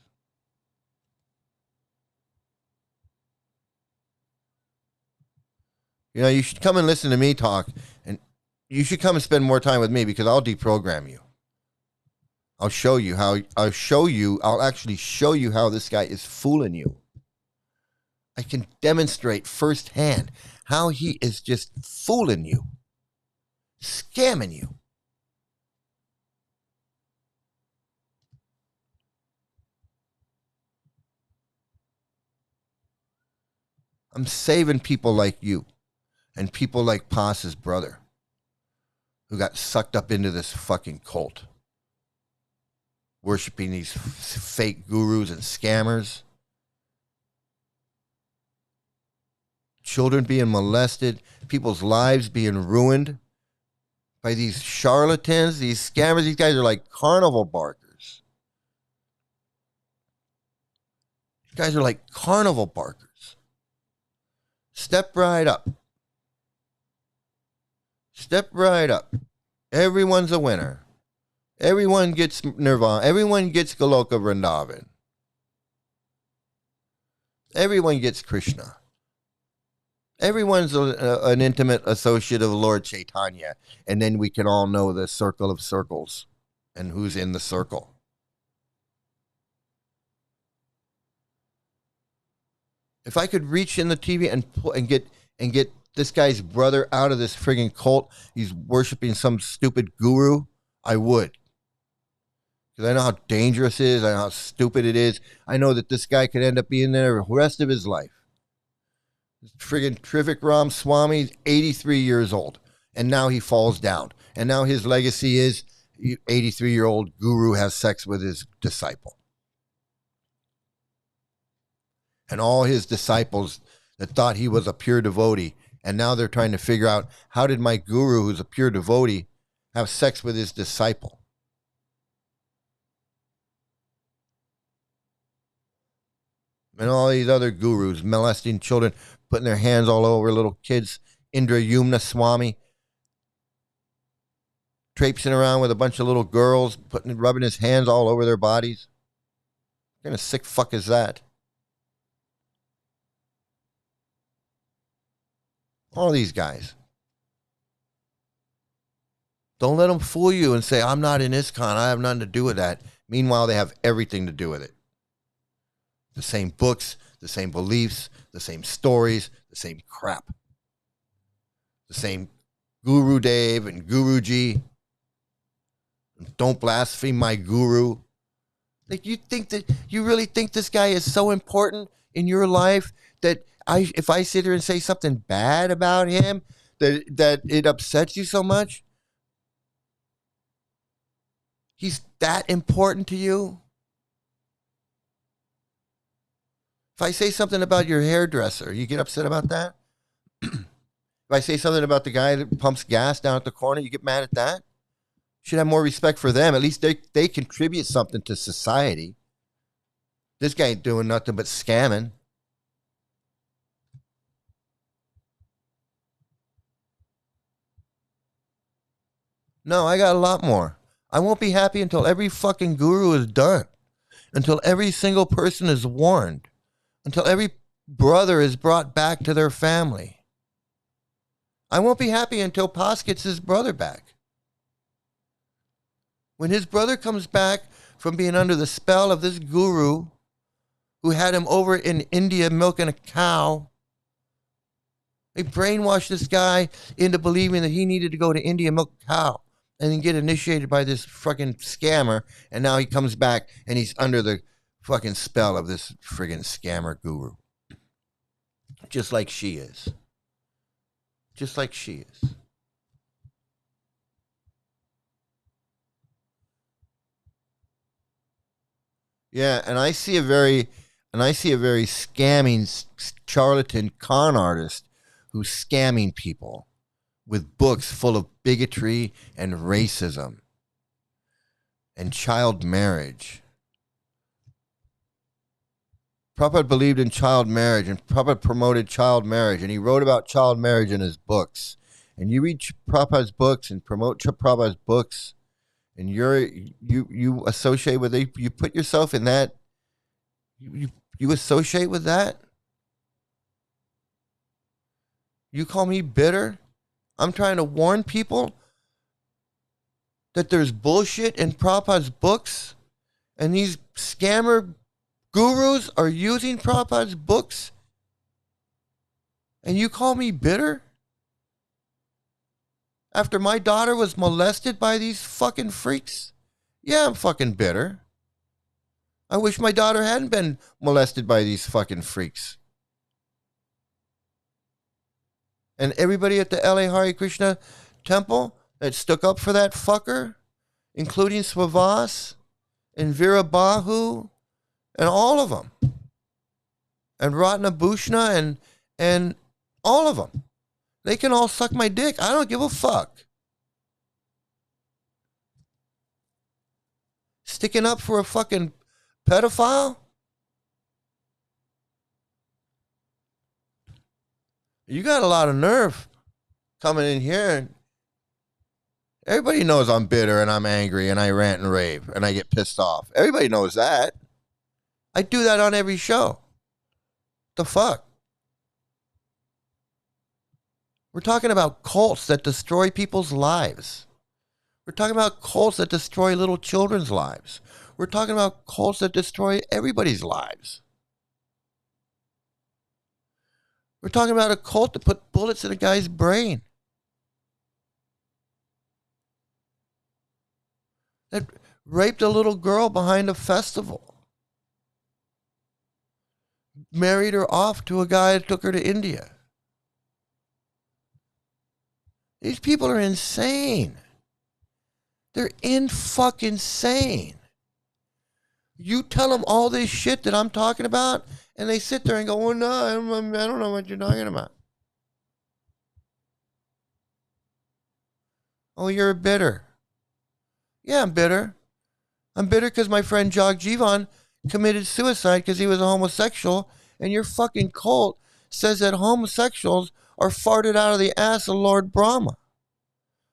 You know, you should come and listen to me talk, and you should come and spend more time with me because I'll deprogram you. I'll actually show you how this guy is fooling you. I can demonstrate firsthand how he is just fooling you, scamming you. I'm saving people like you and people like Pas's brother who got sucked up into this fucking cult, worshiping these fake gurus and scammers. Children being molested, people's lives being ruined by these charlatans, these scammers. These guys are like carnival barkers. These guys are like carnival barkers. Step right up. Step right up. Everyone's a winner. Everyone gets Nirvana. Everyone gets Goloka Vrindavan. Everyone gets Krishna. Everyone's an intimate associate of Lord Chaitanya. And then we can all know the circle of circles and who's in the circle. If I could reach in the TV and get this guy's brother out of this friggin' cult, he's worshiping some stupid guru, I would. Because I know how dangerous it is. I know how stupid it is. I know that this guy could end up being there the rest of his life. This friggin' Trivikram Swami is 83 years old. And now he falls down. And now his legacy is 83-year-old guru has sex with his disciple. And all his disciples that thought he was a pure devotee, and now they're trying to figure out, how did my guru, who's a pure devotee, have sex with his disciple? And all these other gurus molesting children, putting their hands all over little kids. Indra Yumna Swami traipsing around with a bunch of little girls, rubbing his hands all over their bodies. What kind of sick fuck is that? All these guys. Don't let them fool you and say, I'm not in ISKCON. I have nothing to do with that. Meanwhile, they have everything to do with it. The same books, the same beliefs, the same stories, the same crap. The same Gurudev and Guruji. Don't blaspheme my guru. Like, you really think this guy is so important in your life that if I sit here and say something bad about him, that it upsets you so much? He's that important to you? If I say something about your hairdresser, you get upset about that? If I say something about the guy that pumps gas down at the corner, you get mad at that? You should have more respect for them. At least they contribute something to society. This guy ain't doing nothing but scamming. No, I got a lot more. I won't be happy until every fucking guru is done. Until every single person is warned. Until every brother is brought back to their family. I won't be happy until Pas gets his brother back. When his brother comes back from being under the spell of this guru who had him over in India milking a cow, they brainwashed this guy into believing that he needed to go to India and milk a cow and then get initiated by this fucking scammer, and now he comes back and he's under the fucking spell of this friggin' scammer guru. Just like she is. Just like she is. Yeah, and I see a very scamming charlatan con artist who's scamming people with books full of bigotry and racism and child marriage. Prabhupada believed in child marriage, and Prabhupada promoted child marriage, and he wrote about child marriage in his books. and you read Prabhupada's books and promote Prabhupada's books, and you associate with it, you put yourself in that, you associate with that. You call me bitter? I'm trying to warn people that there's bullshit in Prabhupada's books, and these scammer gurus are using Prabhupada's books, and you call me bitter? After my daughter was molested by these fucking freaks? Yeah, I'm fucking bitter. I wish my daughter hadn't been molested by these fucking freaks. And everybody at the LA Hare Krishna temple that stuck up for that fucker, including Swavas and Veera Bahu and all of them, and Ratna Bhushna and all of them. They can all suck my dick. I don't give a fuck. Sticking up for a fucking pedophile? You got a lot of nerve coming in here. Everybody knows I'm bitter and I'm angry and I rant and rave and I get pissed off. Everybody knows that. I do that on every show. The fuck? We're talking about cults that destroy people's lives. We're talking about cults that destroy little children's lives. We're talking about cults that destroy everybody's lives. We're talking about a cult that put bullets in a guy's brain. That raped a little girl behind a festival. Married her off to a guy that took her to India. These people are insane. They're fucking insane. You tell them all this shit that I'm talking about, and they sit there and go, "Oh no, I don't know what you're talking about." Oh, you're bitter. Yeah, I'm bitter. I'm bitter because my friend Jog Jivan committed suicide because he was a homosexual, and your fucking cult says that homosexuals are farted out of the ass of Lord Brahma,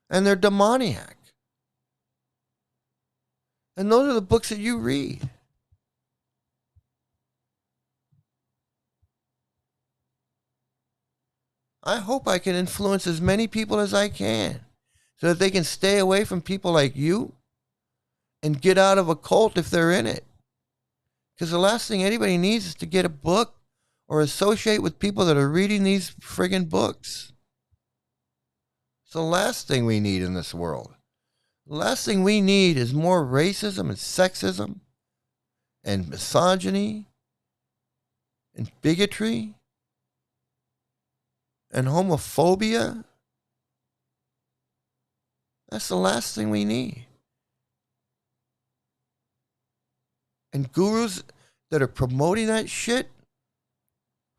and they're demoniac. And those are the books that you read. I hope I can influence as many people as I can so that they can stay away from people like you and get out of a cult if they're in it. Because the last thing anybody needs is to get a book or associate with people that are reading these friggin' books. It's the last thing we need in this world. The last thing we need is more racism and sexism and misogyny and bigotry and homophobia. That's the last thing we need. And gurus that are promoting that shit,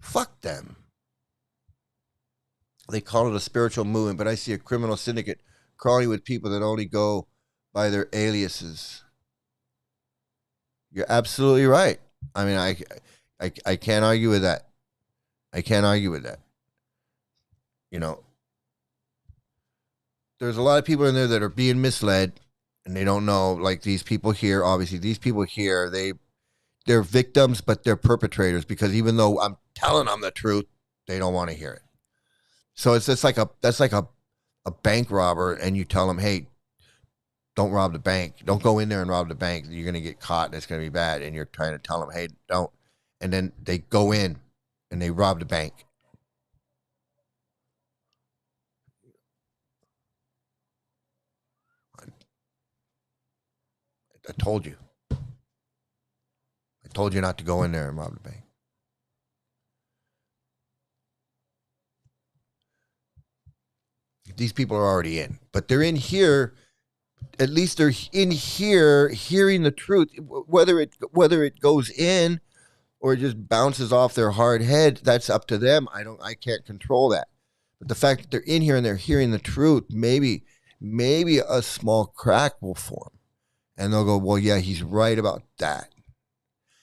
fuck them. They call it a spiritual movement, but I see a criminal syndicate crawling with people that only go by their aliases. You're absolutely right. I mean, I can't argue with that. I can't argue with that. You know, there's a lot of people in there that are being misled and they don't know, like these people here, obviously these people here, they're victims, but they're perpetrators because even though I'm telling them the truth, they don't want to hear it. So it's just like that's like a bank robber and you tell them, hey, don't rob the bank. Don't go in there and rob the bank. You're going to get caught and it's going to be bad. And you're trying to tell them, hey, don't. And then they go in and they rob the bank. I told you. I told you not to go in there and rob the bank. These people are already in, but they're in here. At least they're in here hearing the truth. Whether it goes in or it just bounces off their hard head, that's up to them. I can't control that. But the fact that they're in here and they're hearing the truth, maybe a small crack will form. And they'll go, well, yeah, he's right about that.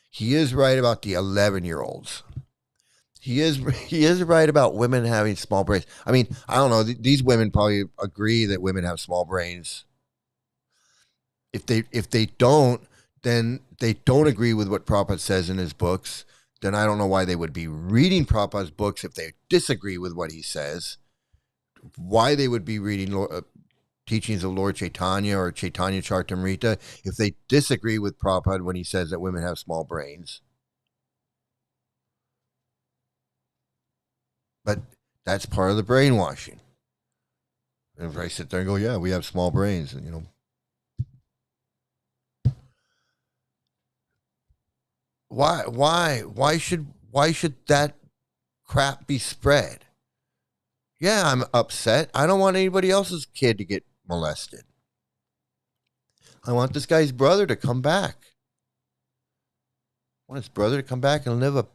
He is right about the 11-year-olds. He is right about women having small brains. I mean, I don't know. These women probably agree that women have small brains. If they don't, then they don't agree with what Prabhupada says in his books. Then I don't know why they would be reading Prabhupada's books if they disagree with what he says. Why they would be reading teachings of Lord Chaitanya or Chaitanya Charitamrita if they disagree with Prabhupada when he says that women have small brains. But that's part of the brainwashing. And if I sit there and go, yeah, we have small brains, and why should that crap be spread? Yeah, I'm upset. I don't want anybody else's kid to get molested. I want this guy's brother to come back. I want his brother to come back and live a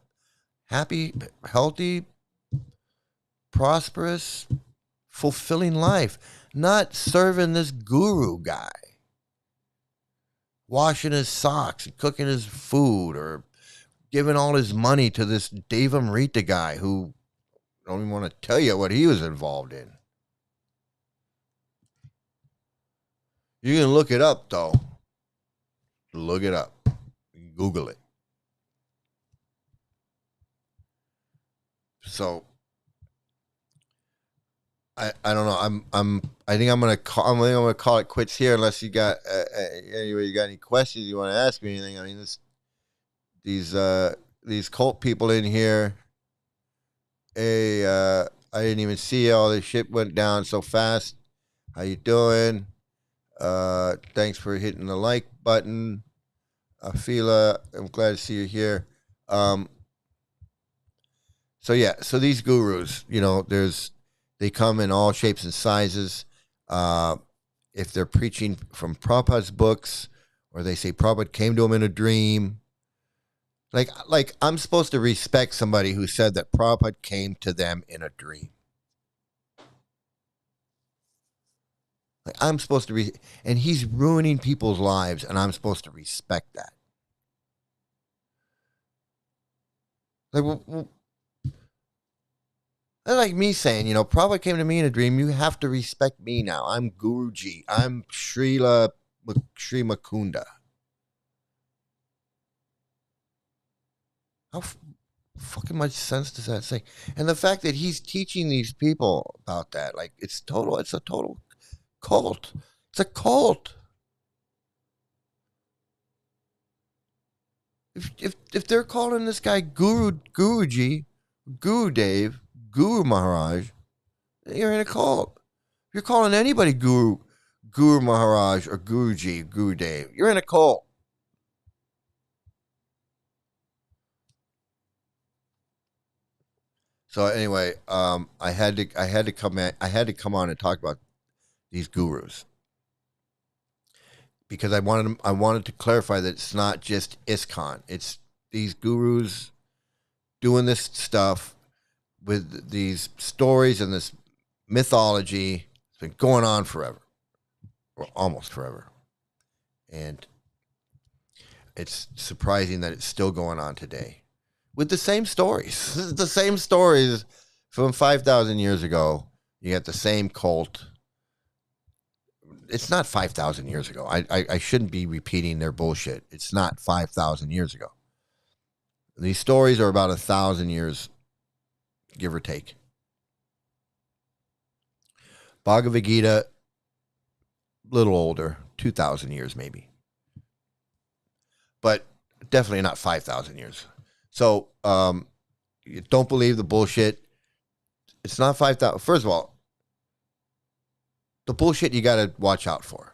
happy, healthy, prosperous, fulfilling life, not serving this guru guy, washing his socks and cooking his food, or giving all his money to this Devamrita guy who I don't even want to tell you what he was involved in. You can look it up, though. Look it up. Google it. So I don't know. I think I'm gonna call it quits here unless you got anyway. You got any questions you want to ask me? Anything? I mean, these cult people in here. Hey, I didn't even see all this shit went down so fast. How you doing? Thanks for hitting the like button. Afila, I'm glad to see you here. So yeah, so these gurus, they come in all shapes and sizes. If they're preaching from Prabhupada's books, or they say Prabhupada came to him in a dream, like I'm supposed to respect somebody who said that Prabhupada came to them in a dream. Like I'm supposed to and he's ruining people's lives, and I'm supposed to respect that. Like me saying, Prabhupada came to me in a dream. You have to respect me now. I'm Guruji. I'm Sri Makunda. How fucking much sense does that say? And the fact that he's teaching these people about that, like it's a total cult. It's a cult. If they're calling this guy Guruji, Gurudev, Guru Maharaj, you're in a cult. If you're calling anybody Guru Maharaj or Guruji, Gurudev, you're in a cult. So anyway, I had to come on and talk about these gurus because I wanted to clarify that it's not just ISKCON. It's these gurus doing this stuff with these stories and this mythology. It's been going on forever, or almost forever, and it's surprising that it's still going on today with the same stories. The same stories from 5,000 years ago. You got the same cult. It's not 5,000 years ago. I shouldn't be repeating their bullshit. It's not 5,000 years ago. These stories are about 1,000 years, give or take. Bhagavad Gita, a little older, 2,000 years maybe. But definitely not 5,000 years. So you don't believe the bullshit. It's not 5,000. First of all, the bullshit you got to watch out for.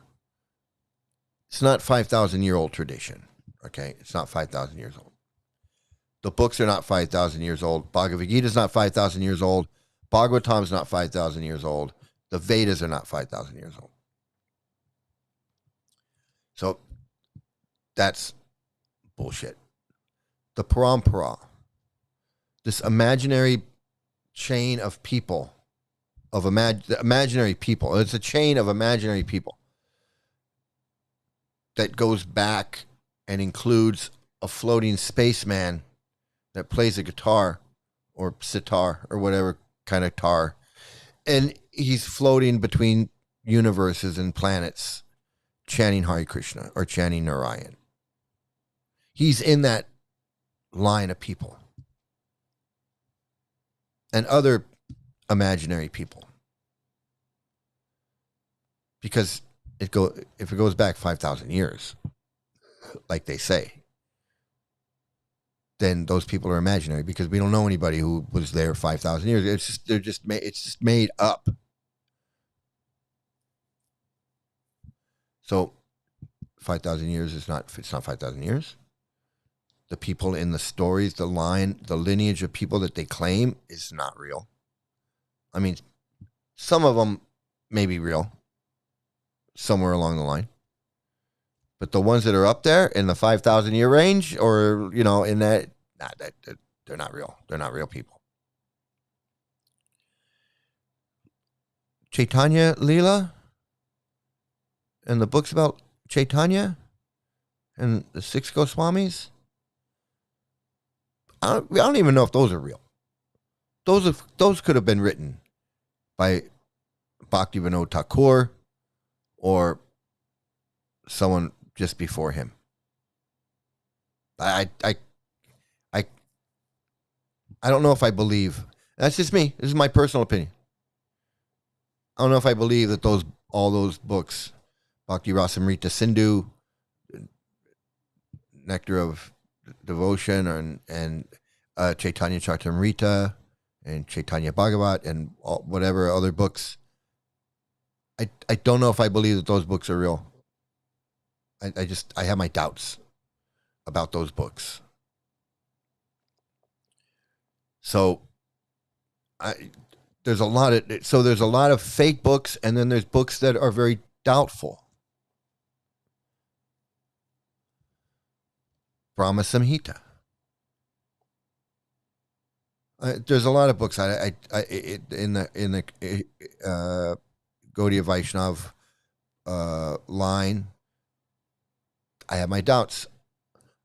It's not 5,000-year-old tradition. Okay? It's not 5,000 years old. The books are not 5,000 years old. Bhagavad Gita is not 5,000 years old. Bhagavatam is not 5,000 years old. The Vedas are not 5,000 years old. So that's bullshit. The parampara, this imaginary chain of people, of imaginary people. It's a chain of imaginary people that goes back and includes a floating spaceman that plays a guitar or sitar or whatever kind of tar. And he's floating between universes and planets, chanting Hare Krishna or chanting Narayan. He's in that line of people. And other imaginary people. Because if it goes back 5,000 years, like they say, then those people are imaginary because we don't know anybody who was there 5,000 years. It's just made up. So 5,000 years it's not 5,000 years. The people in the stories, the lineage of people that they claim is not real. I mean, some of them may be real somewhere along the line. But the ones that are up there in the 5,000 year range or, in that, they're not real. They're not real people. Chaitanya Leela and the books about Chaitanya and the 6 Goswamis, I don't even know if those are real. Those could have been written by Bhaktivinoda Thakur or someone just before him. I don't know if I believe. That's just me. This is my personal opinion. I don't know if I believe that all those books, Bhakti Rasamrita Sindhu, Nectar of Devotion, and Chaitanya Charitamrita, and Chaitanya Bhagavat, and whatever other books. I don't know if I believe that those books are real. I have my doubts about those books. So there's a lot of fake books, and then there's books that are very doubtful. Brahma Samhita. There's a lot of books in the Gaudiya Vaishnav line. I have my doubts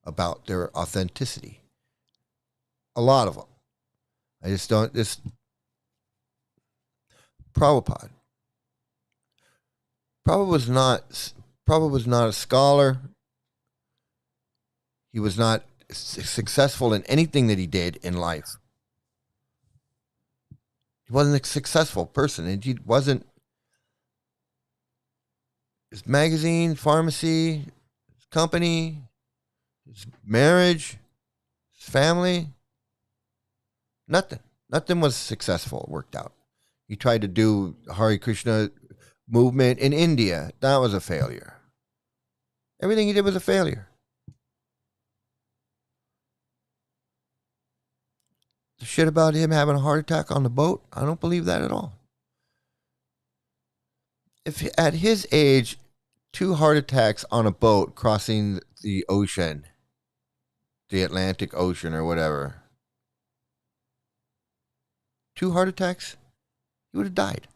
about their authenticity. A lot of them. I just don't. Prabhupada. Prabhupada was not a scholar. He was not successful in anything that he did in life. He wasn't a successful person. And he wasn't. His magazine, pharmacy, his company, his marriage, his family, nothing was successful, worked out. He tried to do Hare Krishna movement in India. That was a failure. Everything he did was a failure. The shit about him having a heart attack on the boat, I don't believe that at all. If at his age, 2 heart attacks on a boat crossing the ocean, the Atlantic Ocean or whatever, 2 heart attacks, he would have died.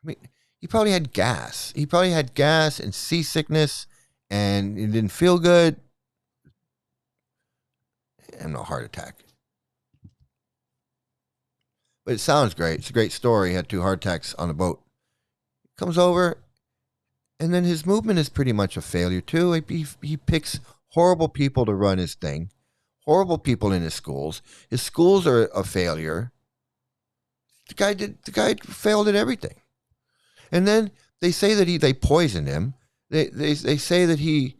I mean, he probably had gas. He probably had gas and seasickness, and he didn't feel good. And no heart attack. But it sounds great. It's a great story. He had 2 heart attacks on a boat. Comes over, and then his movement is pretty much a failure too. He picks horrible people to run his thing, horrible people in his schools. His schools are a failure. The guy failed at everything. And then they say that they poisoned him. They say that he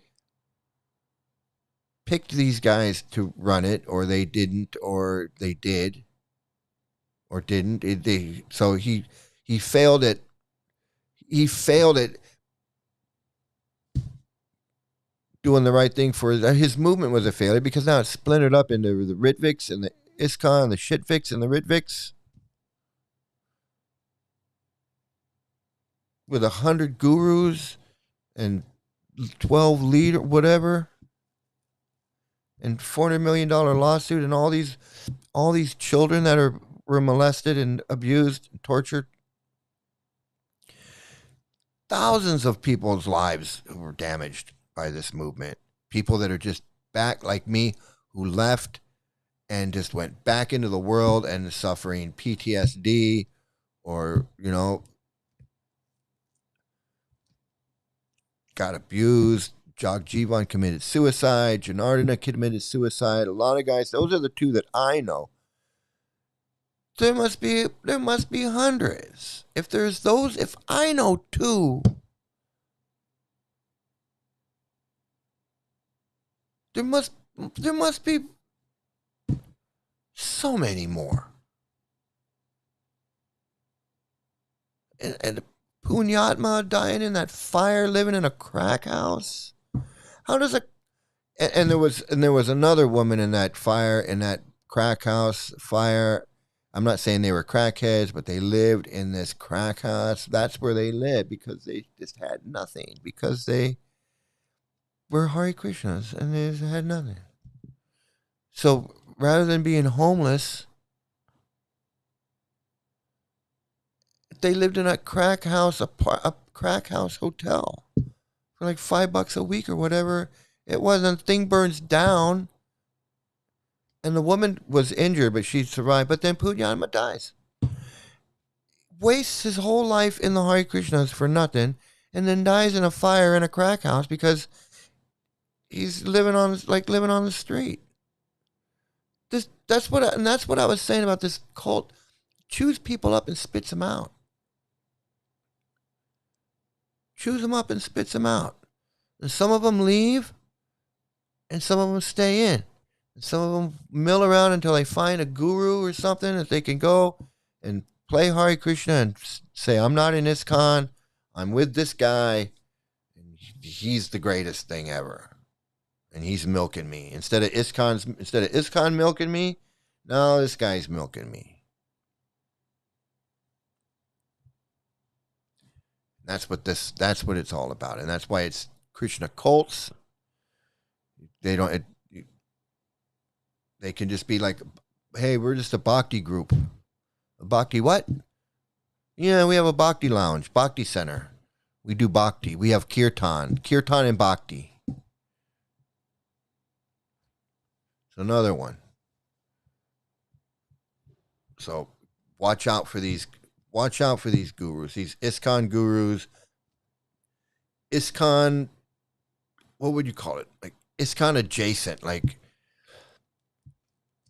picked these guys to run it, or they didn't, or they did, or didn't. So he failed at. He failed at doing the right thing for his movement was a failure because now it's splintered up into the Ritviks and the ISKCON, the Shitviks and the Ritviks. With 100 gurus and 12 leader, whatever, and $400 million lawsuit, and all these children that were molested and abused, and tortured. Thousands of people's lives were damaged by this movement. People that are just back like me, who left and just went back into the world and suffering PTSD, or, got abused. Jagjivan committed suicide. Janardana committed suicide. A lot of guys, those are the two that I know. There must be hundreds. If I know two, there must be so many more. And Punyatma dying in that fire, living in a crack house. How does a and there was another woman in that fire, in that crack house fire. I'm not saying they were crackheads, but they lived in this crack house. That's where they lived because they just had nothing, because they were Hare Krishnas and they just had nothing. So rather than being homeless, they lived in a crack house, a crack house hotel for like $5 a week or whatever it was. And the thing burns down, and the woman was injured, but she survived. But then Punyatma dies, wastes his whole life in the Hare Krishnas for nothing, and then dies in a fire in a crack house because he's living on the street. That's what I was saying about this cult. Chews people up and spits them out. Chews them up and spits them out. And some of them leave, and some of them stay in. And some of them mill around until they find a guru or something that they can go and play Hare Krishna and say, I'm not in ISKCON, I'm with this guy, and he's the greatest thing ever. And he's milking me. Instead of ISKCON milking me, no, this guy's milking me. That's what it's all about. And that's why it's Krishna cults. They can just be like, hey, we're just a bhakti group. A bhakti what? Yeah, we have a bhakti lounge, bhakti center. We do bhakti. We have kirtan and bhakti. It's another one. So watch out for these gurus, these ISKCON gurus. ISKCON, what would you call it? Like ISKCON adjacent. Like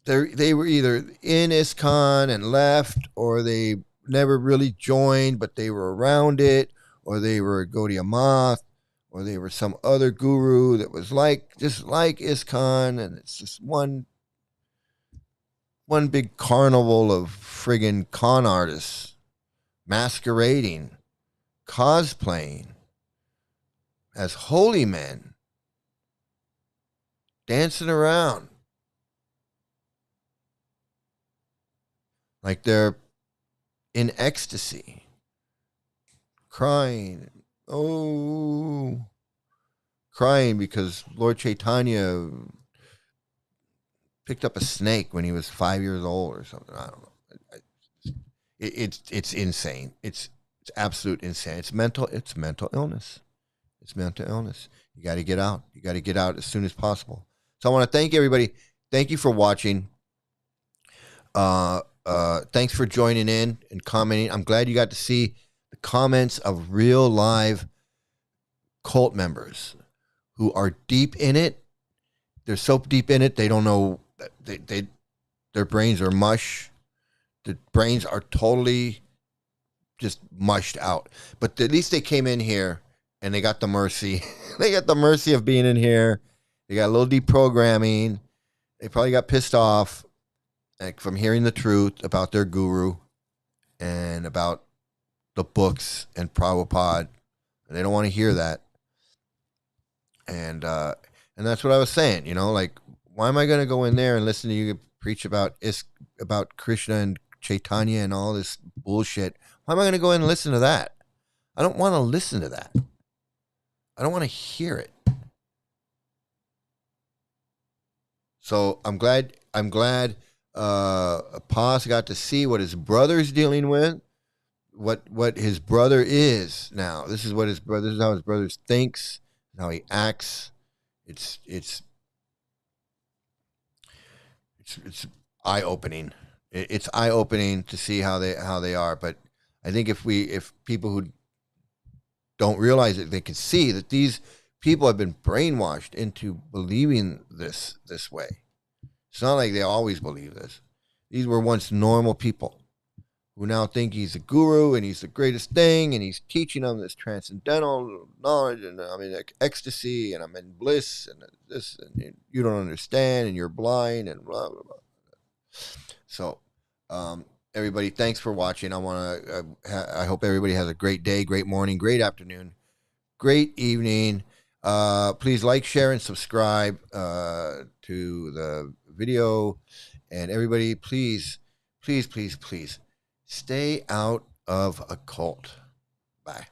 they were either in ISKCON and left, or they never really joined, but they were around it, or they were Gaudiya Math, or they were some other guru that was just like ISKCON, and it's just one big carnival of friggin' con artists masquerading, cosplaying as holy men, dancing around like they're in ecstasy, crying because Lord Chaitanya picked up a snake when he was 5 years old or something. I don't know. It's insane. It's absolute insane. It's mental illness. It's mental illness. You got to get out. You got to get out as soon as possible. So I want to thank everybody. Thank you for watching. Thanks for joining in and commenting. I'm glad you got to see the comments of real live cult members who are deep in it. They're so deep in it, they don't know. Their brains are mush. The brains are totally just mushed out. But at least they came in here and they got the mercy. They got the mercy of being in here. They got a little deprogramming. They probably got pissed off from hearing the truth about their guru and about the books and Prabhupada. And they don't want to hear that. And that's what I was saying, like, why am I going to go in there and listen to you preach about Krishna and Chaitanya and all this bullshit? Why am I going to go in and listen to that? I don't want to listen to that. I don't want to hear it. So I'm glad Paz got to see what his brother's dealing with, what his brother is now. This is how his brother thinks, how he acts. It's it's eye opening. It's eye opening to see how they are. But I think if people who don't realize it, they can see that these people have been brainwashed into believing this way. It's not like they always believe this. These were once normal people who now think he's a guru and he's the greatest thing and he's teaching them this transcendental knowledge and I'm in ecstasy and I'm in bliss and this and you don't understand and you're blind and blah blah blah. So, everybody, thanks for watching. I hope everybody has a great day, great morning, great afternoon, great evening. Please like, share, and subscribe to the video. And everybody, please, please, please, please stay out of a cult. Bye.